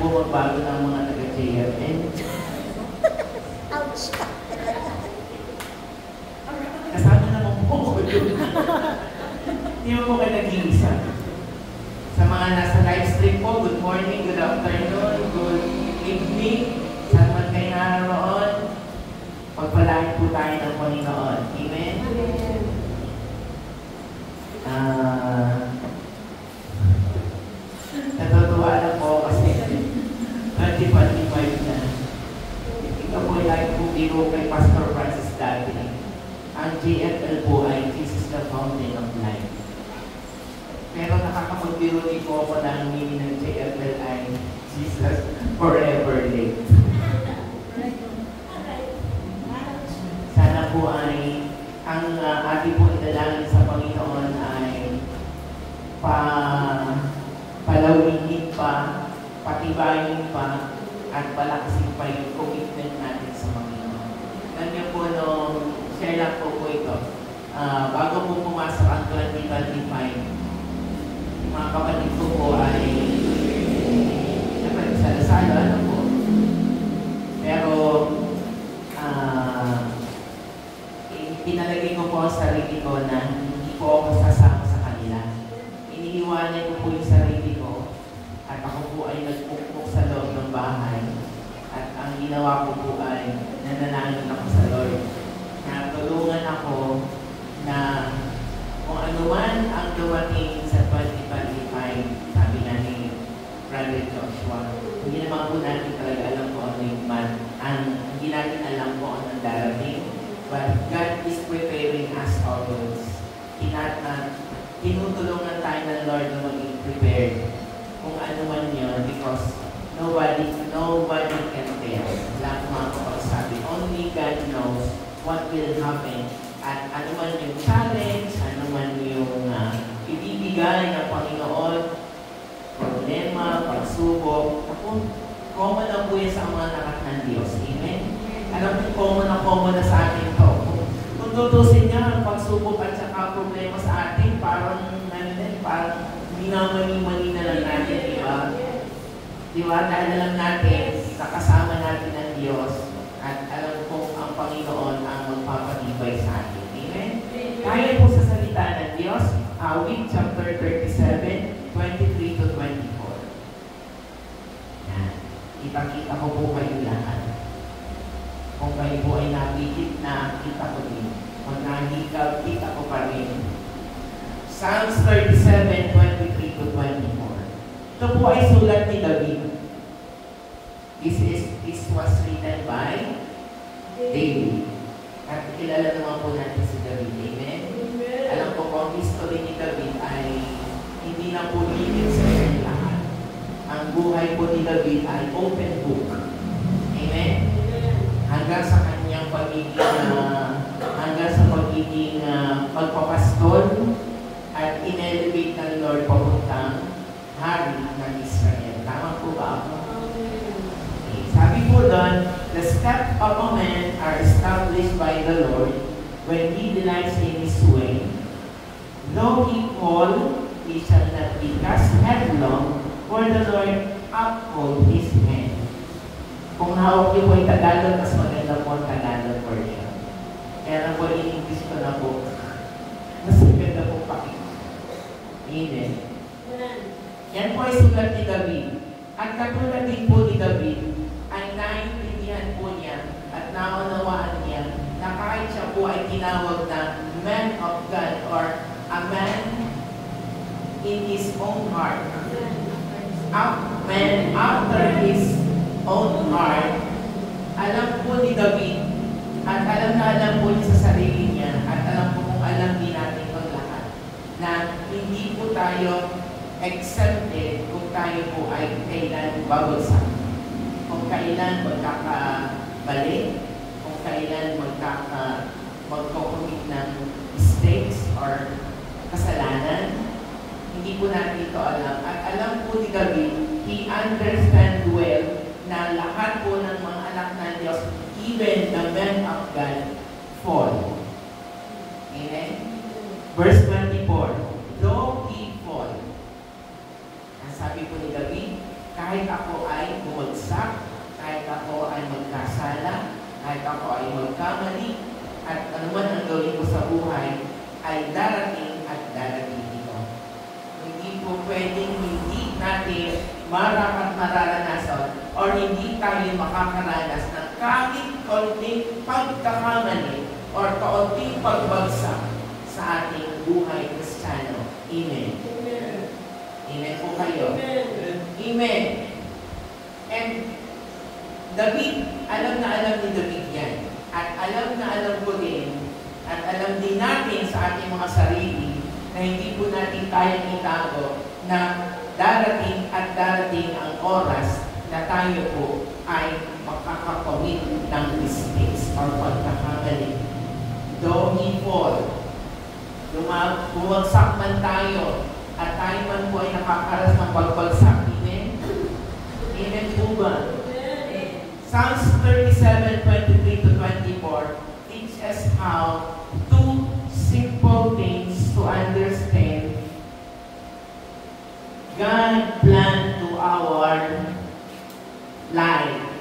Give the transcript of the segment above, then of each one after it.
po magbago ng mga taga-JFN. Ouch! Kasama naman po ko yun. Hindi mo po kayo nag-iisa. Sa mga nasa live stream po, good morning, good afternoon, good evening. Saan man kayo naroon, pagpalain po tayo ng Panginoon. Amen? Natutuwa lang po kasi 2025 na. Ito po ay lagi po biro kay Pastor Francis dati. Ang JFL po ay Jesus the Fountain of Life. Pero nakakapagbiro din po ako ng meaning ng JFL ay Jesus Forever Live. Sana po ay ang ating po idalangin sa Panginoon ay palawihin pa, patibayin pa, at palakasin pa yung commitment natin sa Panginoon. Ganyan po nung share lang po ito. Bago po pumasok ang 2025, mga kapatid ko po ay siyempre salasalo, ano po. Pero pinalagay ko po ang sarili ko na hindi po ako sasama sa kanila. Iniiwanan ko po yung sarili ko at ako po ay nagpukpok sa loob ng bahay. At ang ginawa ko po ay nanalangin ako sa Lord na tulungan ako na kung ano man ang dumating sa 2025, sabi na ni Brother Joshua, hindi naman po natin talaga alam kung ano yung hindi natin alam kung ano ang darating. But God is preparing us always. Tinutulungan tayo ng Lord na maging prepared kung ano man yun because nobody can tell. Wala akong mga kapagsabi. Only God knows what will happen. At ano man yung challenge, ano man yung ibibigay ng Panginoon, problema, pagsubok. Ako, common na po yan sa mga anak ng Diyos. Amen? Alam mo, common na sa atin to. Kung tutusin niya, ang pagsubok at saka problema sa atin, parang minamani-mani na lang natin, di ba? Di ba? Dahil alam natin, nakasama natin ang Diyos, at alam kong ang Panginoon ang magpapatibay sa atin. Amen? Kaya po sa salita ng Diyos, Awit chapter 37, 23 to 24. Yan. Kita-kita ko po kayo lahat. Kung kayo po ay napikit na, kita ko din. Kung nahikaw, kita ko pa rin. Psalms 37, 23 to 24. Ito po ay sulat ni David. This was written by David. At kilala naman po natin si David. Amen? Alam ko po, ang history ni David ay hindi na po limit sa kanyang lahat. Ang buhay po ni David ay open book. Amen? Hanggang sa kanyang pagiging pagpapastol at in-elevate ng Lord papuntang hari ng Israel. Tama po ba ako? Okay. Sabi po doon, the steps of a man are established by the Lord when he delights in his way. Though he fall, he shall not be cast headlong, for the Lord uphold his hand. Kung hawak niyo po yung Tagalog, mas maganda po ang Tagalog version. Kaya na po, in-English ko na po. Mas maganda po pakita. Amen. Yan po ay sulat ni David. At katulad din po ni David, ay naiintindihan po niya at naunawaan niya na kahit siya po ay tinawag na man of God or a man in his own heart. A man after his own heart, alam po ni David at alam po niya sa sarili niya at alam po kung alam din natin ang lahat na hindi po tayo exempted kung tayo po ay kailan babagsak, kung kailan magkakabalik, kung kailan magkocommit ng mistakes or kasalanan. Hindi po natin ito alam. At alam po ni David, he understand well na lahat po ng mga anak ng Diyos, even the men of God, fall. Amen? Verse 24, though he fall, ang sabi po ni David, kahit kahit ako ay bumagsak, kahit ako ay magkasala, kahit ako ay magkamali, at anuman ang gawin ko sa buhay, ay darating at darating ito. Hindi po pwedeng hindi natin mararanasan or hindi tayo makakaranas ng kahit konting pagkakamali or kaunting pagbagsak sa ating buhay Kristiyano. Amen. Amen. Amen po kayo. Amen. Amen. And David, alam na alam ni David yan. At alam na alam ko din, at alam din natin sa ating mga sarili na hindi po natin kayang itago na darating at darating ang oras na tayo po ay makakapawid ng mistakes or pagkakamali. Though he fall, bumagsak man tayo at tayo man po ay nakakaras ng pagbagsak. Amen? Amen po ba? Psalms 37:23 to 24 teach us how two simple things to understand God planned to our life.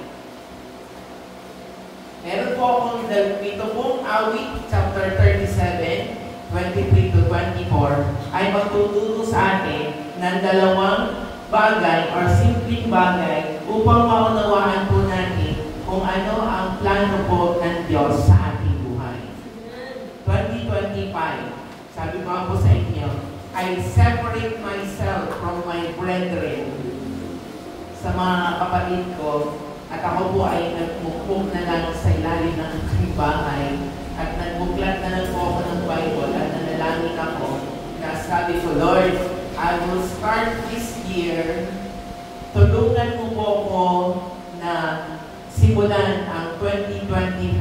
Meron po akong ito pong awit, chapter 37:23 to 24, ay magtuturo sa atin ng dalawang bagay or simpleng bagay upang maunawaan po natin kung ano ang plano po ng Diyos sa ating buhay. 2025, sabi ko po sa inyo, I separate myself from my brethren sa mga kapatid ko at ako po ay nagmukmuk na lang sa ilalim ng aking bahay at nagbuklat na lang po ako ng Bible at nanalangin ako na sabi ko, Lord, I will start this year, tulungan mo po ako na simulan ang 2025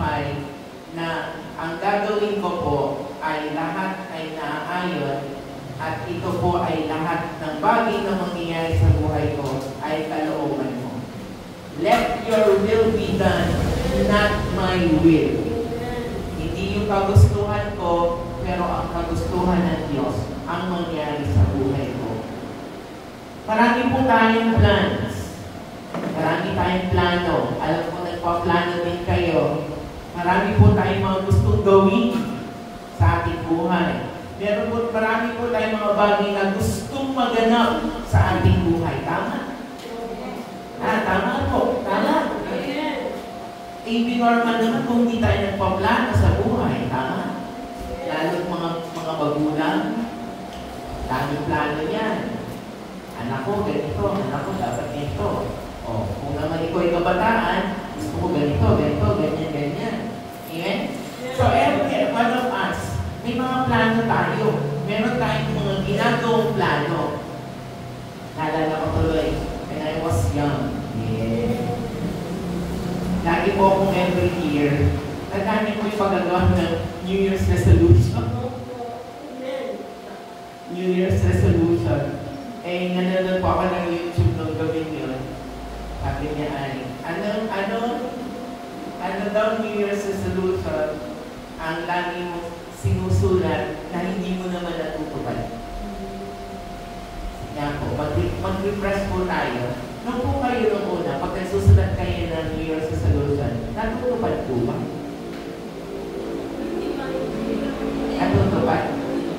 na ang gagawin ko po ay lahat ay naaayon at ito po ay lahat ng bagay na mangyayari sa buhay ko ay kalooban mo. Let your will be done, not my will. Hindi yung kagustuhan ko, pero ang kagustuhan ng Diyos ang mangyayari sa buhay ko. Marami po tayong plans. Marami tayong plano. Alam ko nagpa-plano din kayo. Marami po tayong mga gustong gawin sa ating buhay. Marami po tayong mga bagay na gustong maganap sa ating buhay. Tama? Tama po. Tama? Normal naman kung hindi tayo nagpa-plano sa buhay. Tama? Lalo mga magulang, daming plano yan. Anak ko, ganito. Anak ko, dapat ganito. O, kung naman ikaw ay kabataan, gusto ko ganito, ganito, ganyan, ganyan. Amen? So, every one of us, may mga plano tayo. Meron tayong mga ginagawang plano. Naalala ko tuloy, when I was young. Yeah. Lagi po akong every year, nagkanya ko yung pagagawa ng New Year's resolution. New Year's resolution. Eh, nanonood po ako ng YouTube nung gawin yun. Sabi niya ay, ano daw New Year's resolution ang lagi mo sinusulat na hindi mo naman natutupad. Yan po, mag-refresh po tayo. Nung po kayo nung una, pag nagsusulat kayo ng New Year's resolution, natutupad po ba? Natutupad?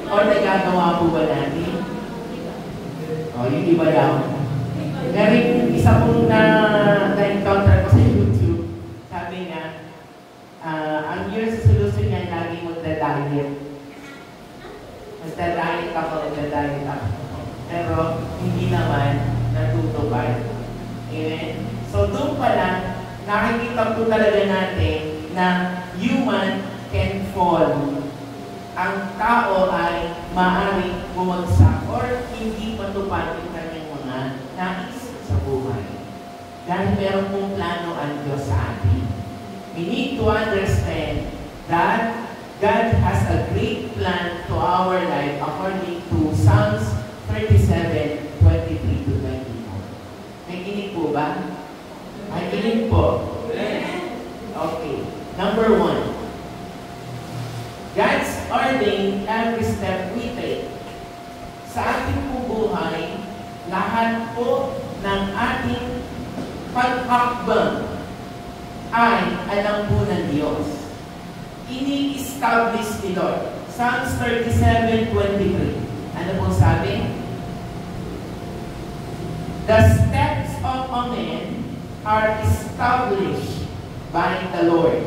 O nagagawa po ba natin? O, yung iba daw. Meron isa pong na-encounter ko sa YouTube, sabi nga, ang New Year's resolution niya lagi magda-diet. Magda-diet ako. Pero hindi naman natutupad. Amen? So doon pa lang, nakikita po talaga natin na human can fall. Ang tao ay maaaring bumagsak or hindi matupad yung kanyang mga nais sa buhay. Dahil meron pong plano ang Diyos sa atin. We need to understand that God has a great plan to our life according to Psalms 37:23 to 24. May kinig po ba? May kinig po. Okay. Number 1. God's ordained every step we take. Sa ating buhay, lahat po ng ating paghakbang ay alam po ng Diyos. Ini-establish ni Lord. Psalms 37:23. Ano po sabi? The steps of a man are established by the Lord.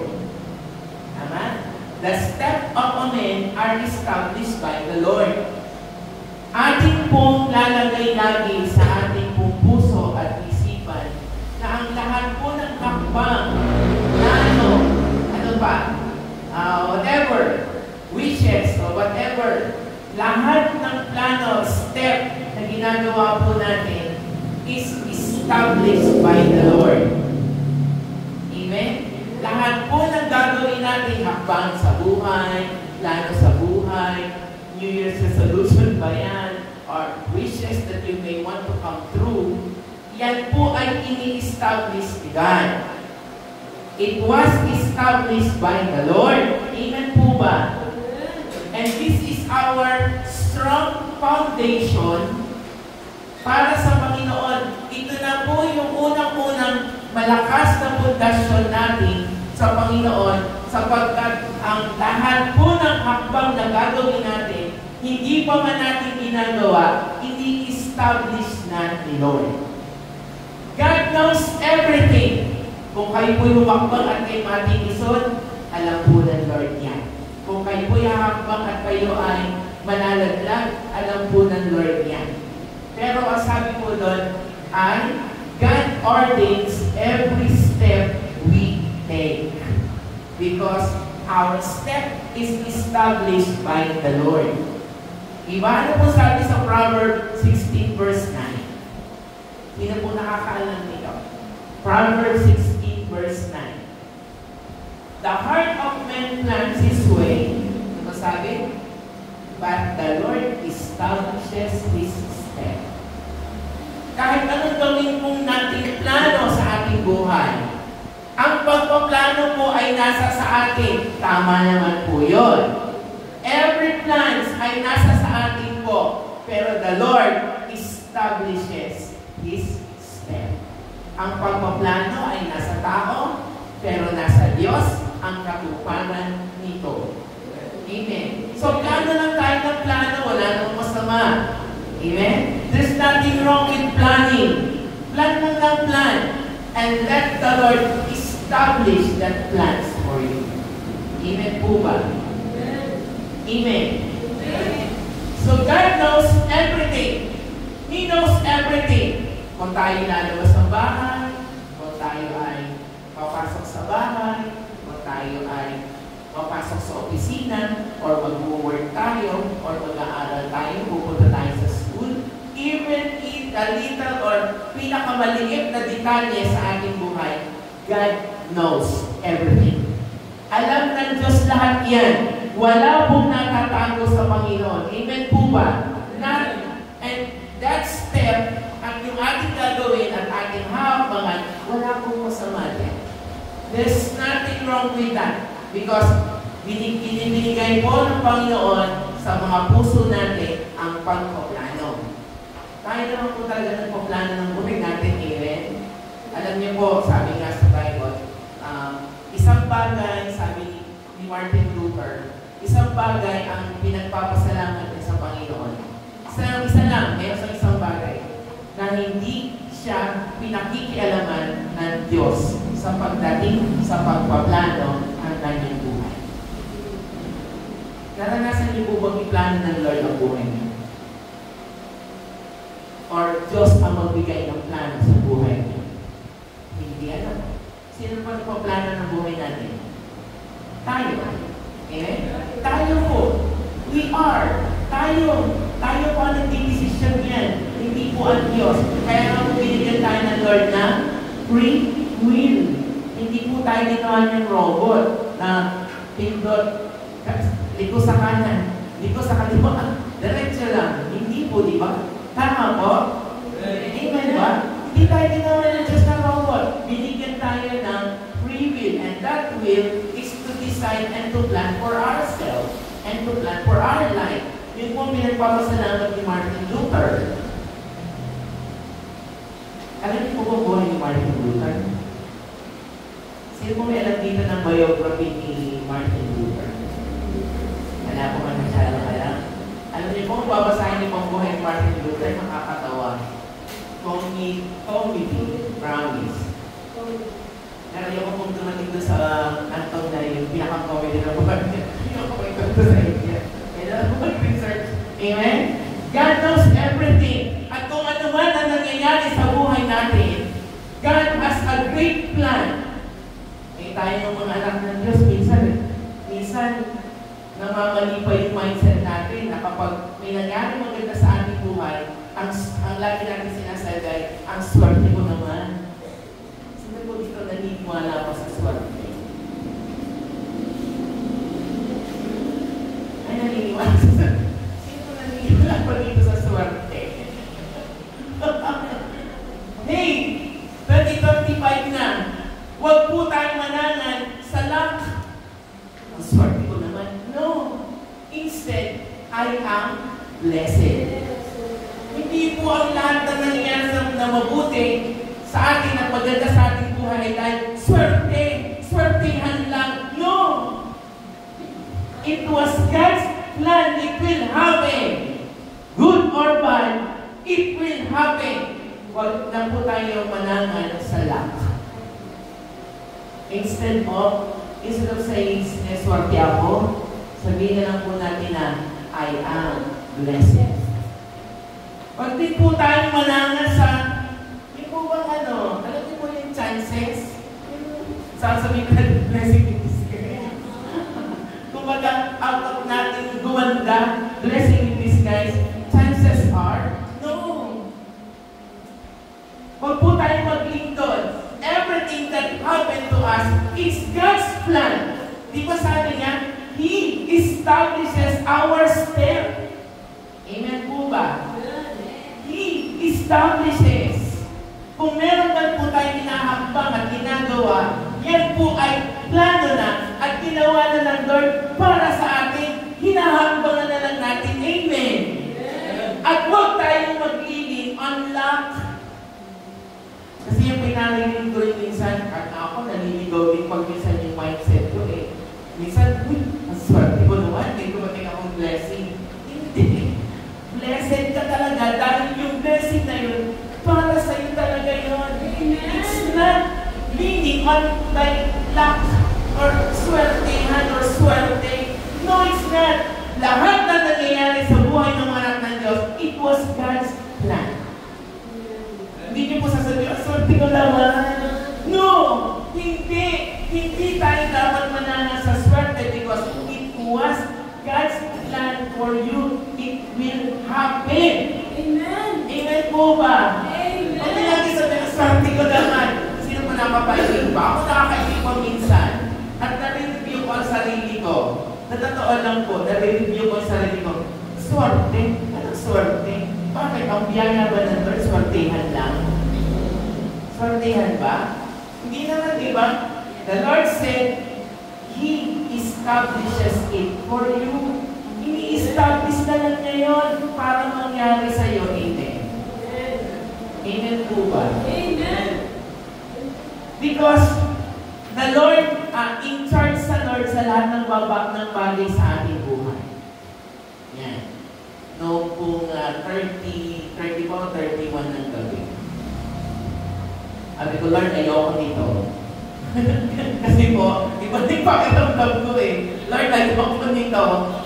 Tama? The steps of a man are established by the Lord. Ating pong lalagay lagi sa ating pong puso at isipan na ang lahat po ng hakbang, plano, whatever, wishes or whatever, lahat ng plano, step na ginagawa po natin is established by the Lord. Amen? Lahat po ng gagawin natin, hakbang sa buhay, plano sa buhay, New Year's resolution ba yan, or wishes that you may want to come true, yan po ay ini-establish ni God. It was established by the Lord. Amen po ba? And this is our strong foundation para sa Panginoon. Ito na po yung unang-unang malakas na pundasyon natin sa Panginoon, sapagkat ang lahat po ng hakbang na gagawin natin, hindi pa man natin ginagawa, ini-establish na ni Lord. God knows everything. Kung kayo po'y humakbang at kayo matinisod, alam po ng Lord yan. Kung kayo po'y hakbang at kayo ay manalaglag, alam po ng Lord yan. Pero ang sabi po doon ay, God ordains every step we take. Because our step is established by the Lord. Iba ano po sabi sa Proverbs 16 verse 9? Sino po nakakaalam nito? Proverbs 16 verse 9. The heart of man plans his way. Ano sabi? But the Lord establishes his step. Kahit anong gawin pong nating plano sa ating buhay, ang pagpaplano po ay nasa sa atin. Tama naman po yun. Every plans ay nasa sa atin po. Pero the Lord establishes His step. Ang pagpaplano ay nasa tao, pero nasa Diyos ang katuparan nito. Amen. So, plano lang tayo ng plano, wala nang masama. Amen? There's nothing wrong with planning. Plan lang ng plan. And let the Lord establish that plans for you. Amen po ba? Amen. So God knows everything. He knows everything. Kung tayo lalabas ng bahay, kung tayo ay papasok sa bahay, kung tayo ay papasok sa opisina, or mag-work tayo, or mag-aaral tayo, pupunta tayo sa school, even in a little or pinakamaliit na detalye sa ating buhay, God knows everything. Alam ng Diyos lahat yan. Wala pong natatago sa Panginoon. Amen po ba? And that step, ang yung ating gagawin at ating hawakan, wala pong masama yan. There's nothing wrong with that. Because binigay po ng Panginoon sa mga puso natin ang pagpaplano. Tayo naman po talaga nagpaplano ng buhay natin, amen? Alam niyo po, sabi nga sa Bible, isang bagay, sabi ni Martin Luther, isang bagay ang pinagpapasalamat niya sa Panginoon. Isa lang, meron sa isang bagay, na hindi siya pinakikialaman ng Diyos sa pagdating sa pagpaplano ang kanyang buhay. Naranasan niyo po bang iplano ng Lord ang buhay niyo? Or Diyos ang magbigay ng plano sa buhay niyo? Hindi alam. Sino pa nagpaplano ng buhay natin? Tayo. Okay? Tayo po. We are. Tayo po ang nagdidesisyon yan. Hindi po ang Diyos. Kaya nga po binigyan tayo ng Lord na free will. Hindi po tayo ginawa niyang robot na pindot, liko sa kanan, liko sa kaliwa. Diretso lang. Hindi po, di ba? Tama po? Amen ba? Hindi tayo ginawa ng Diyos na robot. Binigyan tayo ng free will. And that will is to decide and to plan for ourselves and to plan for our life. Yun po pinagpapasalamat ni Martin Luther. Alam niyo po ba buhay ni Martin Luther? Sino po may alam dito ng biography ni Martin Luther? Wala po man masyadong alam. Alam niyo po, babasahin niyo pang buhay ni Martin Luther, nakakatawa. Comedy, promise. Pero yung kung dumating doon sa antong na yung pinaka-comedy na buhay niya, yung kumagpagto sa inyo. Kailangan mo mag-research. Amen? God knows everything. At kung ano man ang nangyayari sa buhay natin, God has a great plan. Tayo ng mga anak ng Diyos, minsan namamali pa yung mindset natin na kapag may nangyari maganda sa ating buhay, ang lagi natin sinasagay, ang swerte ko naman. Sino po dito naniniwala pa sa swerte? Ay, naniniwala sa swerte. Sino naniniwala pa dito sa swerte? Hey! 2025 na! Huwag po tayong manangan sa luck. Ang swerte ko naman. No. Instead, I am blessed. Hindi po ang lahat na nangyayari na mabuti sa atin at maganda sa ating buhay ay dahil swerte. Swertehan lang. No. It was God's plan. It will happen. Good or bad, it will happen. Huwag na po tayo manangan sa luck. Instead of saying, swerte ako, sabihin na lang po natin na, I am blessed. Pag di po tayo manangan sa, yung po bang alam niyo po yung chances? Sasabihin ka na, blessing in disguise. Kumbaga, out of natin gumanda, blessing in disguise, chances are, no. Huwag po tayo maglingkod. Everything that happened to us is God's plan. Di ba sabi niya, He establishes our step. Amen po ba? He establishes. Kung meron man po tayo hinahambang at ginagawa, yan po ay plano na at ginawa na ng Lord para sa atin. Hinahambangan na lang natin. Amen. At huwag tayong maglilin on luck. Kasi yung pinarinig ko rin minsan, at ako naliligaw din pag minsan yung mindset ko eh. Minsan, ang swerte ko naman, may dumating akong blessing. Hindi. Blessed ka talaga dahil yung blessing na yun, para sa'yo talaga yun. It's not leaning on by luck or swertehan or swerte. No, it's not. Lahat na nangyayari sa buhay ng mga anak ng Diyos, it was God's plan. Hindi niyo po sasabihin, swerte ko naman. No! Hindi! Hindi tayo dapat manana sa swerte because it was God's plan for you. It will happen. Amen! Amen po ba? Amen! Kung lagi sabihin, swerte ko naman. Sino po napapaibig ba? Ako nakakaibig pa minsan. At nare-review ko ang sarili ko. Na totoo lang po, nare-review ko ang sarili ko. Swerte? Anong swerte? Bakit? Ang biyaya ba ng Lord, swertehan lang? Swertehan ba? Hindi naman, di ba? The Lord said, He establishes it for you. Ini-establish na lang niya yun para mangyari sa'yo. Amen. Amen po ba? Amen. Because the Lord, in charge sa Lord sa lahat ng bagay sa ating buhay. Yan. Noong kung 30 po, 31 ng gabi. Sabi ko, Lord, ayoko nito. Kasi po, iba din pakiramdam ko eh. Lord, ayoko nito.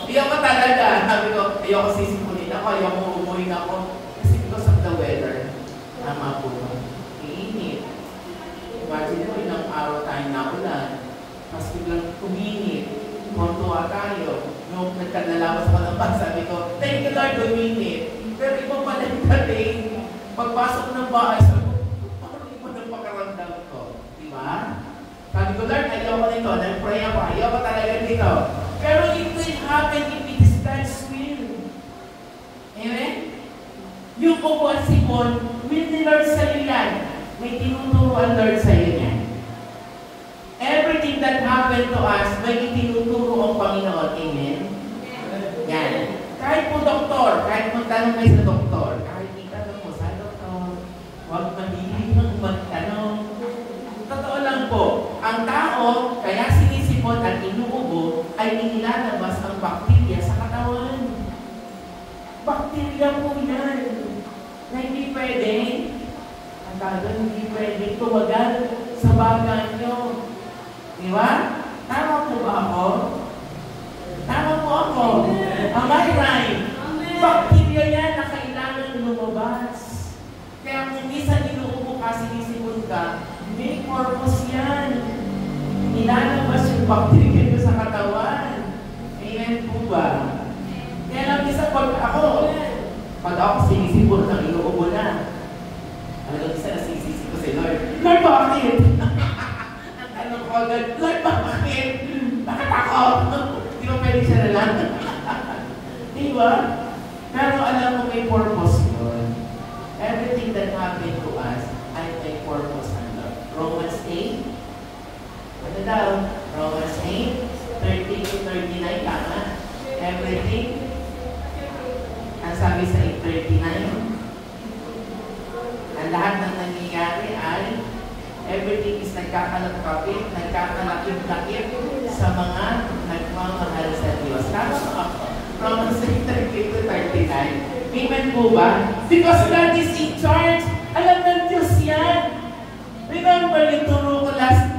Ayoko talaga. Sabi ko, ayoko sisipunin ako, ayoko umuhin ako. Kasi because of the weather. Tama po ba? Iinit. Imagine mo, ilang araw tayo na ulan. Tapos biglang uminit. Kontuwa tayo. Nung nagkanalabas ko ng bus, sabi ko, thank you Lord, uminit. Pero iba pa lang dating. Pagpasok ng bahay, sabi ko, parang iba ng pakaramdam ko. Diba? Sabi ko, Lord, ayoko nito. Nag-pray ako, ayoko talaga nito. Pero it will happen if it is God's will. Amen? Yung upo at sipon, will ni Lord sa'yo yan. May tinuturuan Lord sa'yo yan. Everything that happened to us, may itinuturo ang Panginoon. Amen? Yan. Kahit po doktor, kahit magtanong kayo sa doktor, kahit itanong mo sa doktor, huwag mahili tao, kaya sinisipon at inuubo, ay inilalabas ang bakterya sa katawan. Bakterya po yan. Na hindi pwede, ang tagal hindi pwede tumagal sa baga nyo. Di ba? Tama po ba ako? Tama po ako. Am I right? Bakterya yan na kailangan lumabas. Kaya kung minsan inuubo ka, sinisipon ka, may purpose yan. Ilalabas yung bakterya nyo sa katawan. Amen po ba? Kaya lang isa pag ako sinisipon ng inuubo na. Hanggang isa nasisisi ko si Lord. Lord, bakit? Ang tanong ko agad, Lord, bakit? Bakit ako? Di ba pwede siya na lang? Di ba? Pero alam mo may purpose yun. Everything that happened to us ay may purpose and love. Romans 8. Ano daw? Romans 8, 30 to 39, tama? Everything. Ang sabi sa 8:39, ang lahat ng nangyayari ay everything is nagkakalakapit, nagkakalakip-lakip sa mga nagmamahal sa Diyos. Tama mo ako? Romans 8:30 to 39. Amen po ba? Because God is in charge. Alam ng Diyos yan. Remember yung turo ko last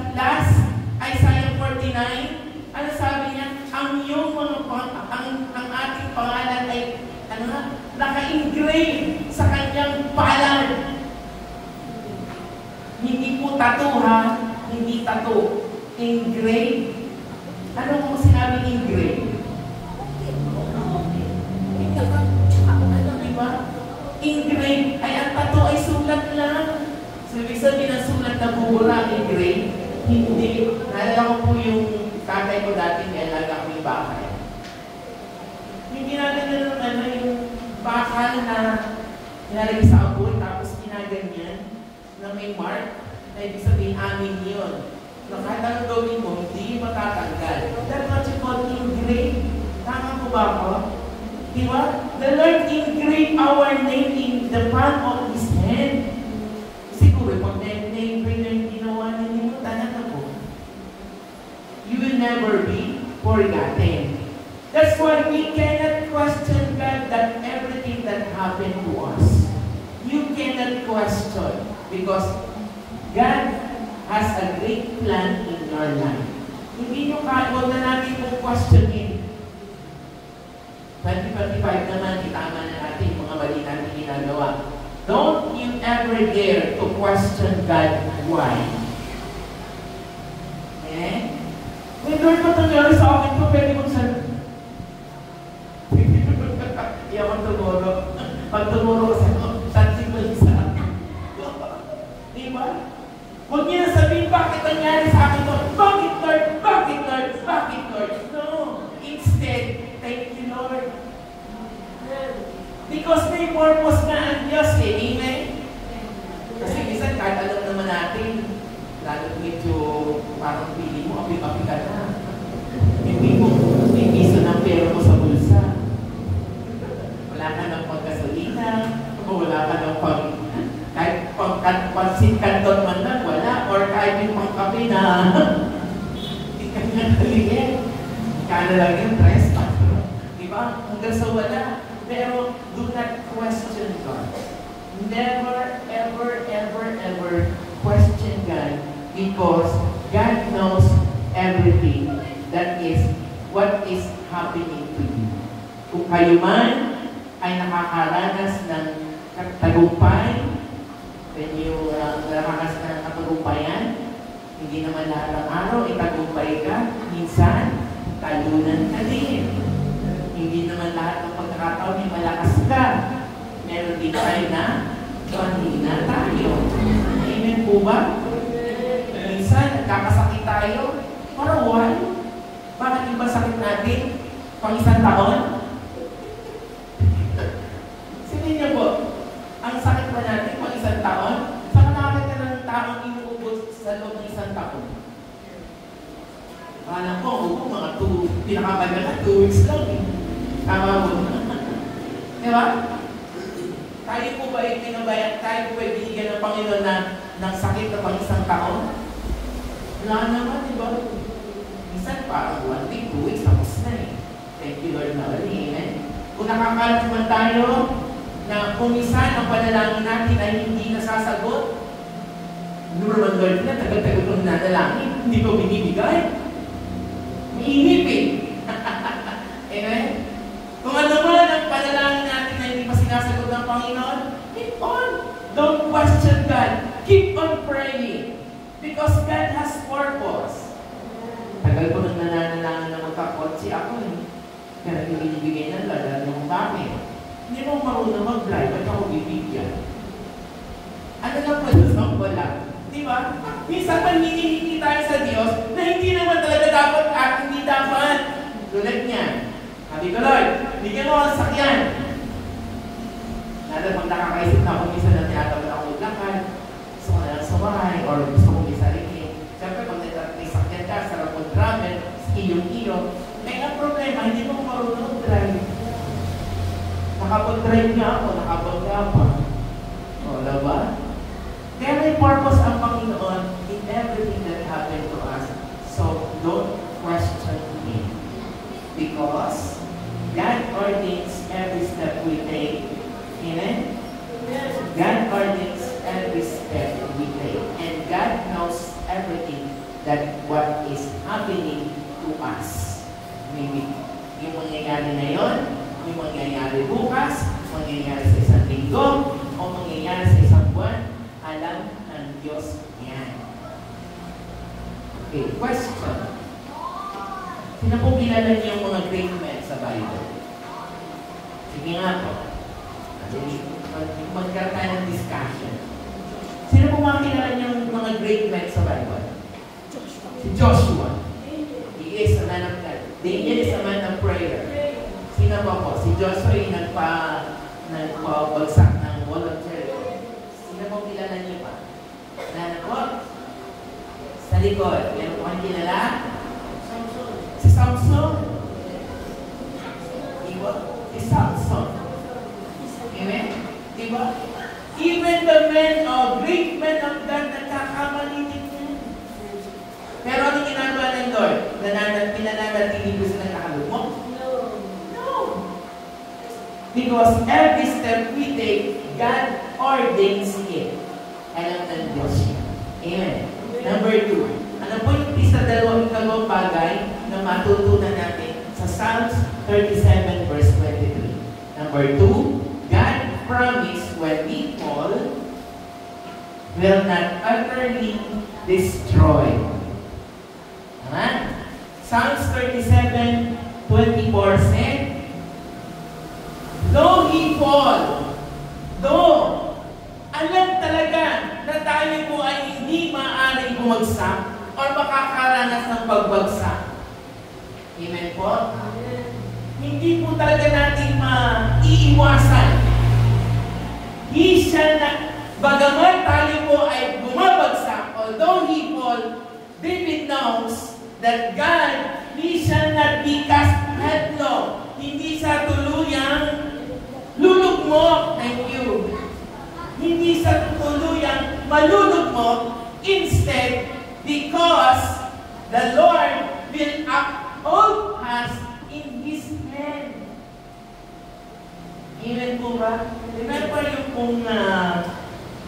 Isaiah 49? Ano sabi niya? Ang iyong mga ang ating pangalan ay naka-engrave sa kanyang palad. Hindi po tattoo ha, hindi tattoo. Engrave. Ano kung sinabi engrave? Ano diba? Engrave. Ay, ang tattoo ay sulat lang. So, ibig sabihin ng sulat na bubura ang engrave? Hindi. Naalala ko po yung tatay ko dati, may alaga ko yung bakal. Hindi natin yung bakal na nilalagay sa aboy, tapos ginaganyan na may mark, na ibig sabihin amin yun. Na kahit anong gawin mo, hindi matatanggal. That's what you call engrave. Tama po ba ako? Diba? The Lord engraved our name in the palm of His hand. Siguro, pag name na yung ginawa na nimutan na po, you will never be forgotten. That's why we cannot question God that everything that happened to us. You cannot question because God has a great plan in your life. Hindi nyo huwag na natin kung questionin. 2025 naman, itama na natin yung mga mali natin ginagawa. Don't you ever dare to question God why. Eh? May Lord, ba't nangyari sa akin ito? Pwede kong Iyak ang tumuro. Pag tumuro sa simulsa. Diba? Huwag niya sabihin, bakit nangyari sa akin ito? Bakit, Lord? Bakit, Lord? Bakit, Lord? No. Instead, thank you, Lord. Because may purpose na ang Diyos eh. Amen? Kasi minsan, kahit alam naman natin, lalo medyo parang pili mo, api-api ka na. Hindi mo, may piso ng pera mo sa bulsa. Wala ka ng pagkasalita, o wala ka ng kahit pansin-kanton man lang, wala. Or kahit yung pangkape na, hindi ka nga kaligyan. Kala lang yung press. Diba? Hanggang sa wala. Pero do not question God. Never, ever, ever, ever question God because God knows everything that is what is happening to you. Kung kayo man ay nakakaranas ng tagumpay, when you nakakaranas ng katagumpayan, hindi naman lahat ng araw itagumpay ka, minsan talunan ka din. Hindi naman lahat ng pagkakataon ay malakas ka. Meron din tayo na panina tayo. Amen po ba? Minsan, nagkakasakit tayo. Para why? Bakit yung ba sakit natin? Pang isang taon? Sinin niyo po, ang sakit ba natin pang isang taon? Saka nakakit ka ng taong inuubos sa loob ng isang taon? Alam ko, mga pinakabagal na 2 weeks lang eh. Tama mo. Diba? Tayo po ba yung pinabayan? Tayo po ba binigyan ng Panginoon ng sakit na pang isang taon? Wala naman, di ba? Minsan parang 1 week, 2 weeks, tapos na eh. Thank you Lord na ulit. Amen? Kung nakakalat naman tayo na kung minsan ang panalangin natin ay hindi nasasagot, naman Lord na, tagal-tagal kong nanalangin, hindi ko binibigay. Mainip eh. Amen? Kung ano man ang panalangin natin na hindi pa sinasagot ng Panginoon, keep on. Don't question God. Keep on praying. Because God has purpose. Tagal ko nang nananalangin na magkakotse ako eh. Kaya binibigay ng Lord, alam mo bakit? Hindi mo marunong mag-drive at ako bibigyan. Ano lang po sa wala? Di ba? Minsan man hinihingi tayo sa Diyos na hindi naman talaga dapat at hindi dapat. Tulad niya. Sabi ko, Lord, bigyan mo ang sakyan. Lalo pag nakakaisip na ako, minsan na tinatawag ako maglakad, gusto ko na lang sumahay, or gusto ko isarikin. Siyempre, pag may sakyan ka, sarap mo travel, iyong-iyo. Eh, ang problema, hindi mo marunong drive. Nakapag-drive nga ako, nakapag-gapa. O, diba? Kaya may purpose ang Panginoon in everything that happened to us. So, don't question Him. Because God ordains every step we take. Amen? God ordains every step we take. And God knows everything that what is happening to us. Maybe yung mangyayari na yun, yung mangyayari bukas, mangyayari sa isang linggo, o mangyayari sa isang buwan, alam ng Diyos yan. Okay, question. Sino po kilala niyo yung mga great men sa Bible? Sige nga po. Magkaroon tayo ng discussion. Sino po mga kilala niyo yung mga great men sa Bible? Si Joshua. He is a man of God. David is a man of prayer. Sino po? Si Joshua ay nagpabagsak ng wall of Jericho. Sino po kilala niyo pa? Kilala po? Sa likod. Meron po kang kilala? Si Samson. Diba? Si Samson. Amen? Diba? Even the men of great men of God nagkakamali din yan. Pero ano ginagawa ng Lord? Pinananatili ko sila nakalumok? No. Because every step we take, God ordains it. Alam ng Diyos yan. Amen. Number 2. Ano po yung isa dalawang bagay na matutunan natin sa Psalms 37 verse 23. Number 2, God promised when we fall will not utterly destroy. Tama? Psalms 37:24 said, though he fall, though alam talaga na tayo po ay hindi maaaring bumagsak o makakaranas ng pagbagsak. Amen po? Amen. Hindi po talaga natin maiiwasan. He shall not, bagaman tayo po ay bumabagsak, although he fall, David knows that God, He shall not be cast headlong. Hindi sa tuluyang lulugmok. Thank you. Hindi sa tuluyang malulugmok. Instead, because the Lord will uphold us in His hand. Amen po ba? Remember yung kung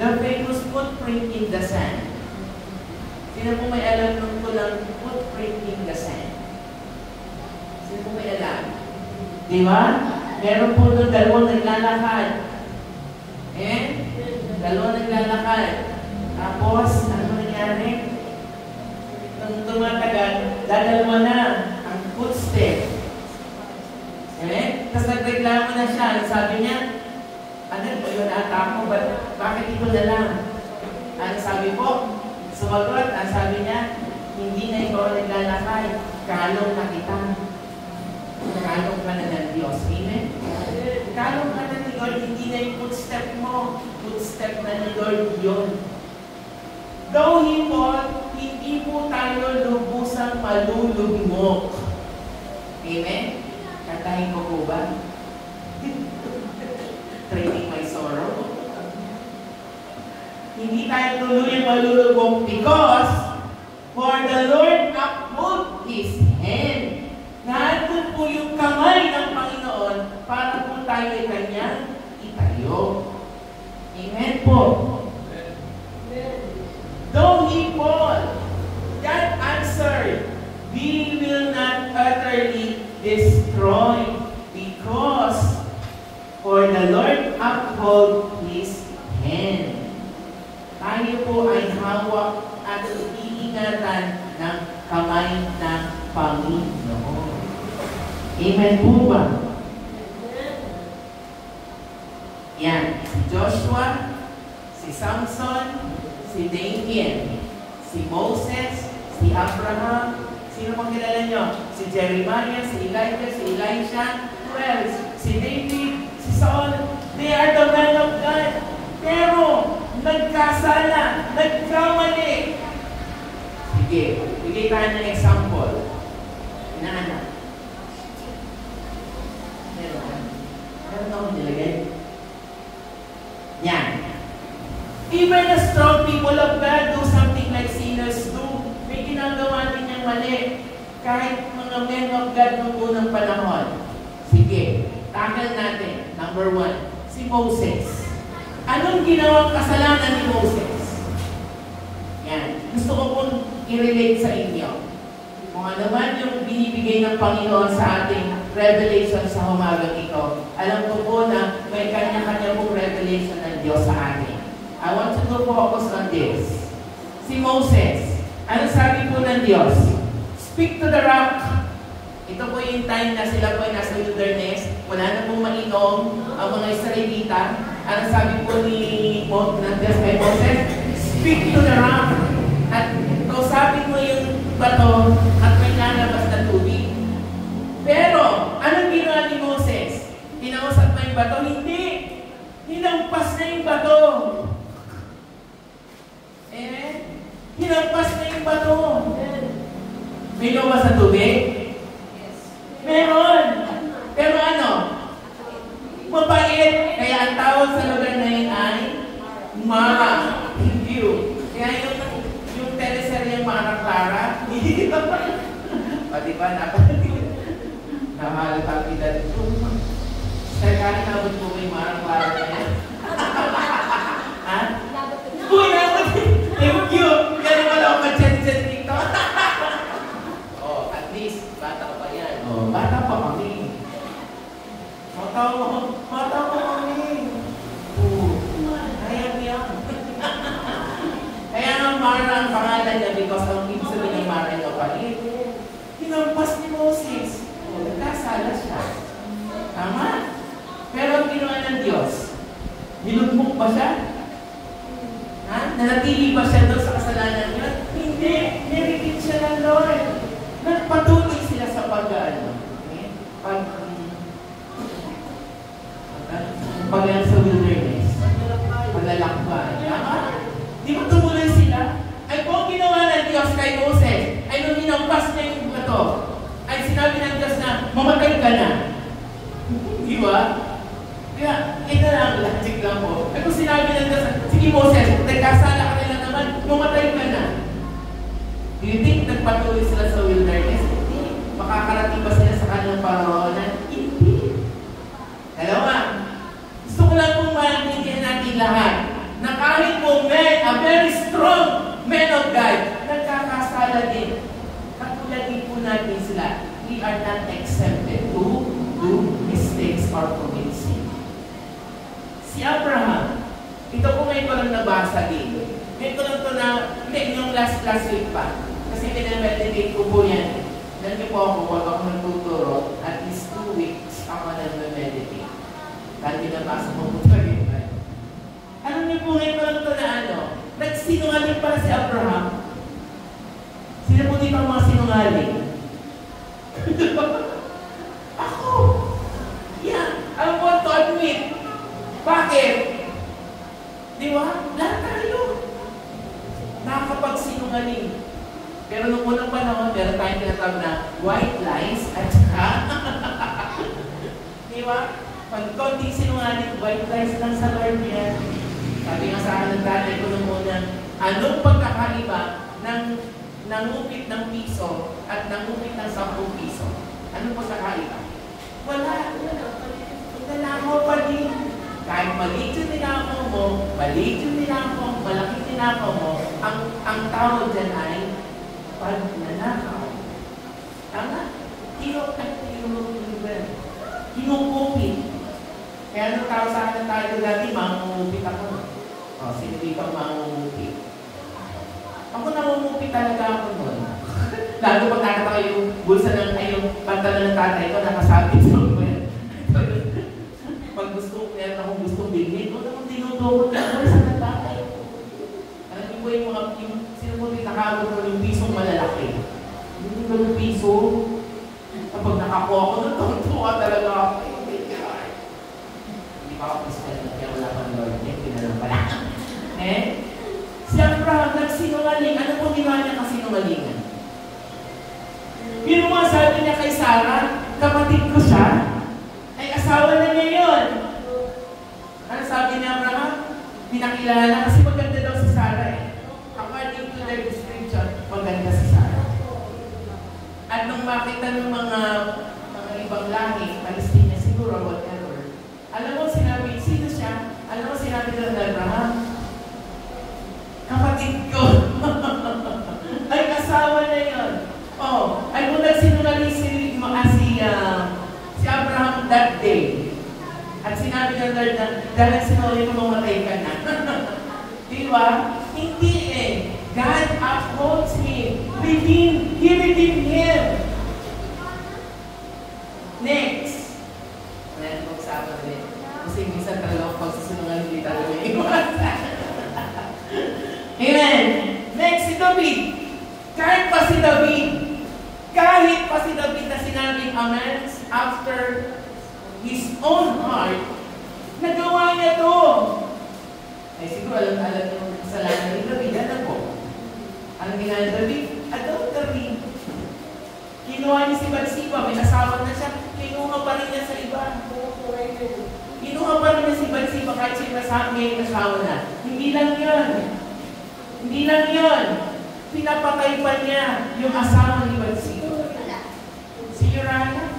the famous footprint in the sand. Sino po may alam nung tulang footprint in the sand? Sino po may alam? Di ba? Meron po doon dalawang naglalakad. Dalawang naglalakad. Tapos, ano nangyari? Nung tumatagal, dadalwa na ang footstep. Tapos nagreklamo na siya. Sabi niya, ano, yun ata mo, bakit ito na lang? Ano sabi po? Sumagot, ang sabi niya, hindi na ikaw naglalakay, kalong na kita. Kalong ka na ng Diyos. Amen? Kalong ka na ni Lord, hindi na yung footstep mo. Footstep na ni Lord yun. Though He fall, hindi po tayo lubusang malulugmok. Amen? Kantahin ko po ba? Trading my sorrow. Hindi tayo tuluyang malulugmok because for the people. God answered, we will not utterly destroy because for the Lord uphold His hand. Tayo po ay hawak at iingatan ng kamay ng Panginoon. Amen po ba? Yan. Si Joshua, si Samson, si David, si Moses, si Abraham, sino pang kilala nyo? Si Jeremiah, si Elijah, si Elisha, who else? Si David, si Saul. They are the men of God. Pero, nagkasala, nagkamali. Sige, bigay tayo ng example. Inaanak. Meron akong nilagay. Yan. Even the strong people of God do something like sinners do. May ginagawa din niyang mali. Kahit mga men of God noong unang panahon. Sige, tackle natin. Number 1, si Moses. Anong ginawang kasalanan ni Moses? Yan. Gusto ko pong i-relate sa inyo. Kung ano man yung binibigay ng Panginoon sa ating revelation sa umagang ito, alam ko po na may kanya-kanya pong revelation ng Diyos sa atin. I want you to focus on this. Si Moses, ano sabi po ng Diyos? Speak to the rock. Ito po yung time na sila po ay nasa wilderness, wala na pong mainom ang mga Israelita. Ano sabi po ni Diyos kay Moses? Speak to the rock. At kausapin mo yung bato at may lalabas na tubig. Pero, anong ginawa ni Moses? Kinausap mo yung bato? Hindi! Hinampas na yung bato. Hinampas na yung bato. May lumabas na tubig? Meron! Pero ano? Mabait. Kaya ang tawag sa lugar na yun ay Mara. Hindi yun. Kaya yung teleseryeng Mara Clara, hindi ito pa. O diba, nahalata kita dito. Kaya nabot mo may Mara Clara na yan. Ha? Uy, nabot! Thank you! Kaya wala ako ma-chat-chat dito. Oh, at least, bata pa yan. Oh, bata pa kami. Bata pa kami. Oh, kaya yan. Kaya nga Mara ang pangalan niya because ang ibig sabihin ng Mara niya palit. Hinampas ni Moses. Oh, nagkasala siya. Tama? Pero ang ginawa ng Diyos, nilugmok ba siya? Ha? Nanatili ba siya doon sa kasalanan niya? Hindi. Nirikit siya ng Lord. Nagpatuloy sila sa pag-ano. Okay? Pag-ano sa wilderness. Paglalakbay. Tama? Di ba tumuloy sila? Ay kung ginawa ng Diyos kay Moses, ay nung hinampas niya yung bato, ay sinabi ng Diyos na, mamatay ka na. Di ba? Kaya, ito lang, logic lang po. Ay kung sinabi ng Diyos, sige Moses, nagkasala ka nila naman, mamatay ka na. Do you think nagpatuloy sila sa wilderness? Hindi. Makakarating ba sila sa kanilang paroonan? Hindi. Dalawa, gusto ko lang pong maintindihan natin lahat na kahit po men, a very strong men of God, nagkakasala din. Katulad din po natin sila, we are not exempted to do mistakes or commit sin. Si Abraham, ito po ngayon ko lang nabasa dito. Ngayon ko lang ito na, hindi, yung last week pa. Kasi pinameditate ko po yan. Nandiyo po ako, wag ako nagtuturo, at least 2 weeks ako nag-meditate. Dahil binabasa mo po pa rin. Alam niyo po ngayon ko lang ito na ano, nagsinungaling para si Abraham. Sino po dito ang mga sinungaling? Ako! Yeah, I want to admit. Bakit? Di ba? Lahat tayo. Nakakapagsinungaling. Pero nung unang panahon, meron tayong tinatawag na white lies at saka di ba? Pag konting sinungaling, white lies lang sa Lord yan. Sabi nga sa akin ng tatay ko nung unang, anong pagkakaiba ng nangupit ng piso at nangupit ng 10 piso? Anong pagkakaiba? Wala. Nalakaw pa din. Kahit maliit yung ninakaw mo, maliit yung ninakaw, malaking ninakaw mo, ang tawag dyan ay pagnanakaw. Tama? Kinukupit. Kaya nung tao sa akin tayo dati, mangungupit ako. O, sino dito mangungupit? Ako nangungupit talaga ako nun. Lalo pag nakita ko yung bulsa ng, ay yung pantalon ng tatay ko, nakasabit sa mga. Pag gusto, meron akong gustong bilhin, huwag akong dinudukot ng bulsa ng tatay ko. Alam niyo po yung mga, sino po nakakabot ko yung pisong malalaki. Hindi ko yung piso. Kapag nakakuha ko nun, tuwa talaga ako. Hindi pa ako Christian, kaya wala pang Lord. Pinalang pala. Si Abraham nagsinungaling. Ano po ginawa niya kasinungalingan? Yun mga sabi niya kay Sarah, kapatid ko siya, ay asawa na niya yun. Ano sabi ni Abraham? Pinakilala kasi maganda daw si Sarah eh. According to their description, maganda si Sarah. At nung makita ng mga ibang lahi, Palestina siguro, whatever, alam mo sinabi, sino siya? Alam mo sinabi ng Abraham? Kapatid ko. Ay, asawa na yun. Oh, ay kung nagsinungaling si Abraham that day. At sinabi ng Lord na, dahil sinungaling mo, mamatay ka na. Di ba? Hindi eh. God upholds him. He redeemed him. Next. Ayan, mag-usapan ulit. Kasi minsan talaga pagsisinungaling hindi talaga may iwasan. Amen. Next, si David. Kahit pa si David na sinabing a man after his own heart, nagawa niya to. Ay siguro alam yung kasalanan ni David. Ano po? Ang ginawa ni David? Adultery. Kinuha niya si Bathsheba. May asawa na siya. Kinuha pa rin niya sa iba. Kinuha pa rin niya si Bathsheba kahit siya may asawa na. Hindi lang yun. Pinapatay pa niya yung asawa ni Bathsheba. Si Uriah.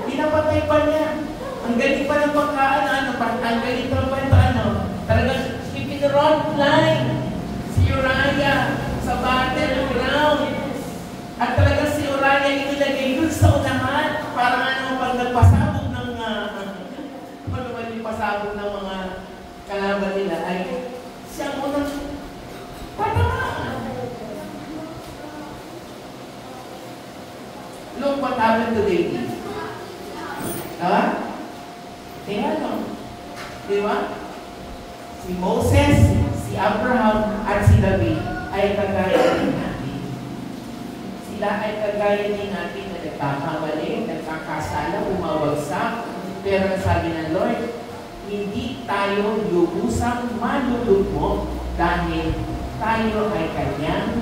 Pinapatay pa niya. Ang galing pa ng pagkaan, ang galing pa ng pagkaan, talagang ipinront line si Uriah sa battleground. At talagang si Uriah inilagay dun sa unahan para pag nagpasabog ng pasabog ng mga kalaban nila ay siya unang patamaan. Look what happened to David. Diba? Diba? Si Moses, si Abraham, at si David ay kagaya din natin. Sila ay kagaya din natin na nagkakamali, nagkakasala, bumabagsak. Pero sabi ng Lord, hindi tayo lubusang malulugmok dahil tayo ay kanyang,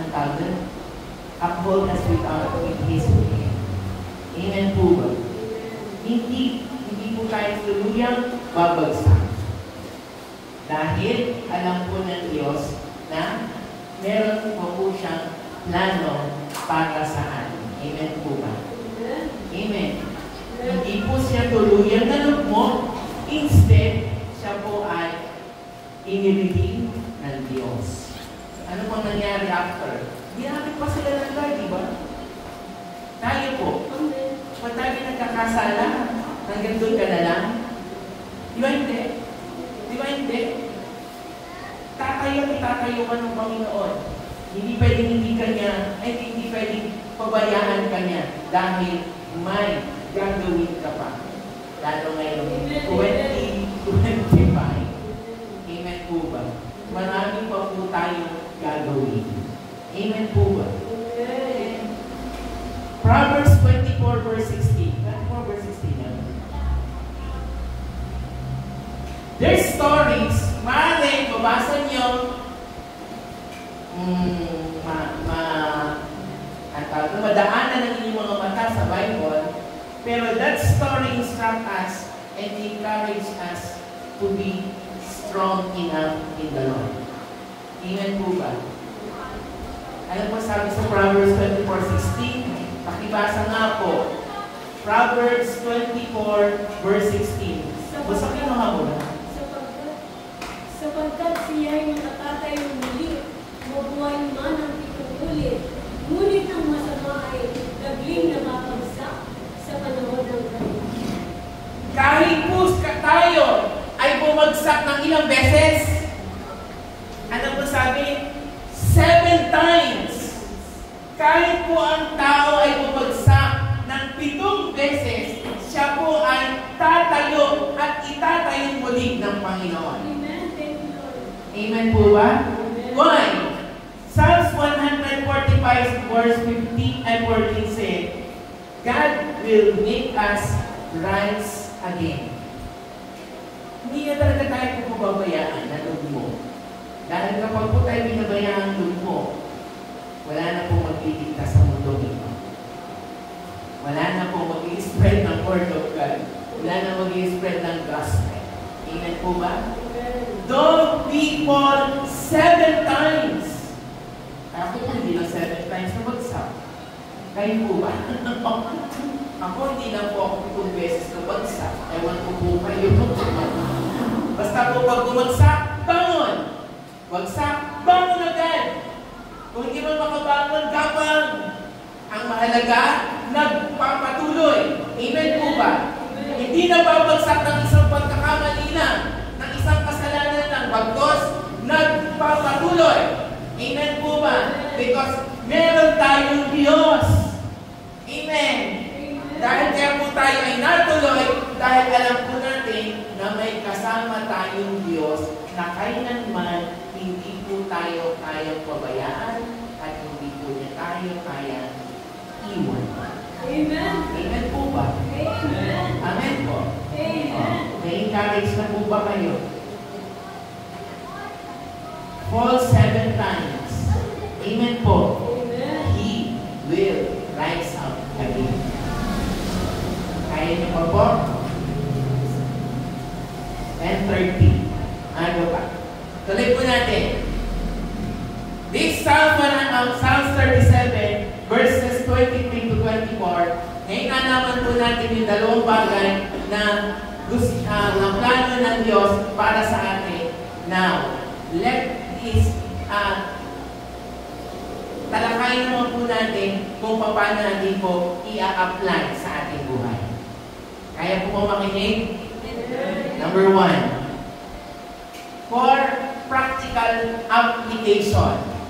ang tawag, uphold us with His way. Amen po ba? Hindi po tayo tuluyang babagsak. Dahil alam po ng Diyos na meron po siyang plano para sa atin. Amen po ba? Amen. Hindi po siya tuluyang nalugmok. Instead, siya po ay iniredeem ng Diyos. Ano pong nangyari after? Ginamit pa sila ng Lord, di ba? Tayo po. Pag tayo nagkakasala, hanggang doon ka na lang. Di ba hindi? Di ba hindi? Tatayo ka ng Panginoon. Hindi pwedeng hindi pwedeng pabayaan ka niya dahil may gagawin ka pa. Lalo ngayon, 2025. Amen po ba? Maraming pa po tayong gagawin. Amen po ba? Proverbs 24 verse 16. 24 verse 16 yan. There's stories. Maaaring babasa niyo madaanan ng inyong mga mata sa Bible, pero that story instruct us and encourage us to be strong enough in the Lord. Amen po ba? Ano po sabi sa Proverbs 24:16? Pakibasa nga po. Proverbs 24 verse 16. Sa Basta kinuha mo na. Sapagkat siya'y nakatatayo muli, mabuhay man ang pitong ulit, ngunit ang masama ay dagling napapagsak sa panahon ng kanya. Kahit po tayo ay bumagsak ng ilang beses, ano po sabi? 7 times. Kahit po ang tao ay bumagsak ng 7 beses, siya po ay tatayo at itatayo muli ng Panginoon. Amen. Thank you, Lord. Amen po ba? Amen. Why? Psalms 145 verse 15 and 14 say, God will make us rise again. Hindi na talaga tayo pumabayaan na lugmo. Dahil kapag po tayo binabayaan ng lugmo, wala na po magdidikta sa mundo ito. Wala na po mag-i-spread ng word of God. Wala na mag-i-spread ng gospel. Amen po ba? Those people 7 times. Ako po hindi lang 7 times na bagsak. Kayo po ba? Ako hindi lang po ako 7 beses na bagsak. Ewan ko po kayo. Basta po pag bumagsak, bangon! Bagsak, bangon agad! Kung hindi mo makabangon, gapang! Ang mahalaga, nagpapatuloy. Amen po ba? Hindi na babagsak ng isang pagkakamali lang, ng isang kasalanan lang, bagkos, nagpapatuloy. Amen po ba? Because meron tayong Diyos. Amen. Dahil kaya po tayo ay natuloy, dahil alam po natin na may kasama tayong Diyos na kailanman hindi po tayo kayang pabayaan at hindi po niya tayo kayang iwan. Amen. Amen po ba? Amen. Amen po. Amen. Na-encourage na po ba kayo? Fall 7 times. Amen po. Amen. He will rise up again. Kaya niyo pa po? And 30. Ano pa? Tuloy po natin. This Psalms 37, verses 23 to 24, ngayon naman po natin yung dalawang bagay na plano ng Diyos para sa atin. Now, let this talakayin naman po natin kung paano natin po i-apply sa ating buhay. Kaya po mo makinig? Number 1. For practical application.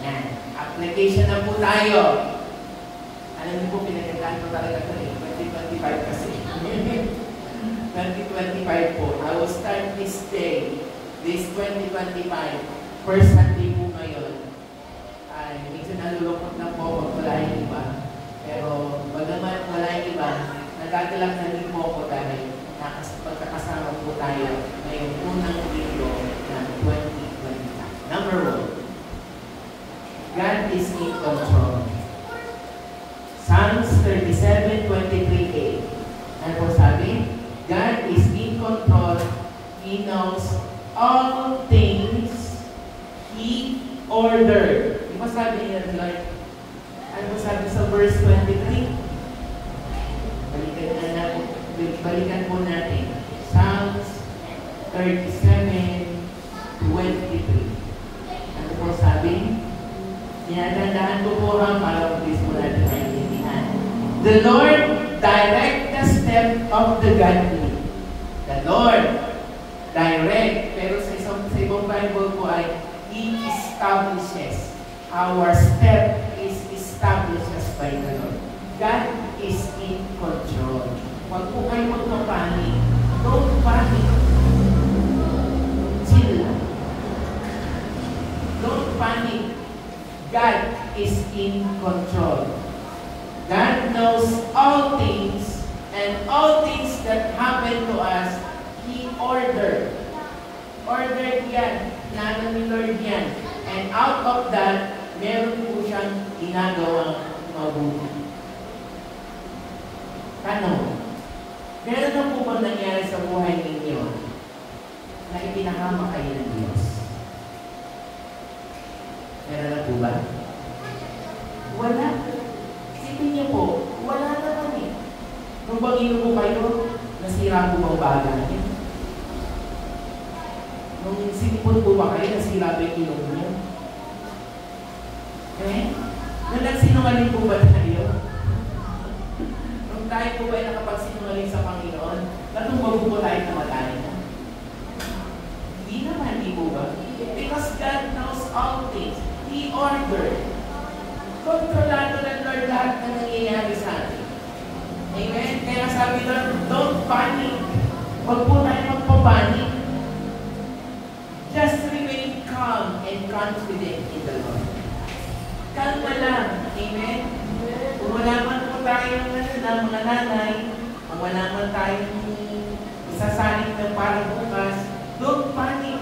Yan. Application na po tayo. Alam niyo po, pinagandaan ko talaga ito eh. 2025 kasi. 2025 po. I will start this day, this 2025. First Sunday po ngayon. Ay, medyo nalulukot na po pag wala yung iba. Pero, bagaman wala yung iba, nagagalak na rin po ako dahil pagkakasama po tayo ngayong unang linggo ng 2025. Number 1. God is in control. Psalms 37:23a. Ano po sabi? God is in control. He knows all things. He ordered. Di ba sabi niya, Lord? Ano po sabi sa verse 23? Balikan po natin. Psalms 37:23. Ano po sabi? Tinatandaan ko po para mabilis po natin maintindihan. The Lord direct the step of the godly. The Lord direct. Pero sa ibang Bible po ay He establishes. Our step is established by the Lord. God is in control. Huwag po kayo magpapanik. Don't panic. Chill lang. Don't panic. God is in control. God knows all things, and all things that happen to us, He ordered. Ordered yan. Plano ni Lord yan. And out of that, meron po siyang ginagawang mabuti. Tanong, meron na po bang nangyari sa buhay ninyo na ipinahama kayo ng Diyos? Meron na po ba? Wala. Isipin niyo po, wala naman eh. Nung bangino po kayo, nasira po bang bagay? Nung sinipon po ba kayo, nasira ba yung ilong niyo? Nung nagsinungaling po ba tayo? Nung tayo po ba ay nakapagsinungaling sa Panginoon, natumbag po tayo na matay na? Hindi naman, di po ba? Because God knows all things. He ordered. Kontrolado ng Lord lahat na nangyayari sa atin. Amen? Kaya sabi doon, don't panic. Huwag po tayo magpapanik. Just remain calm and confident in the Lord. Kalma lang. Amen? Kung wala man po tayong mga nanay, kung wala man tayong isasaling ng parang bukas, don't panic.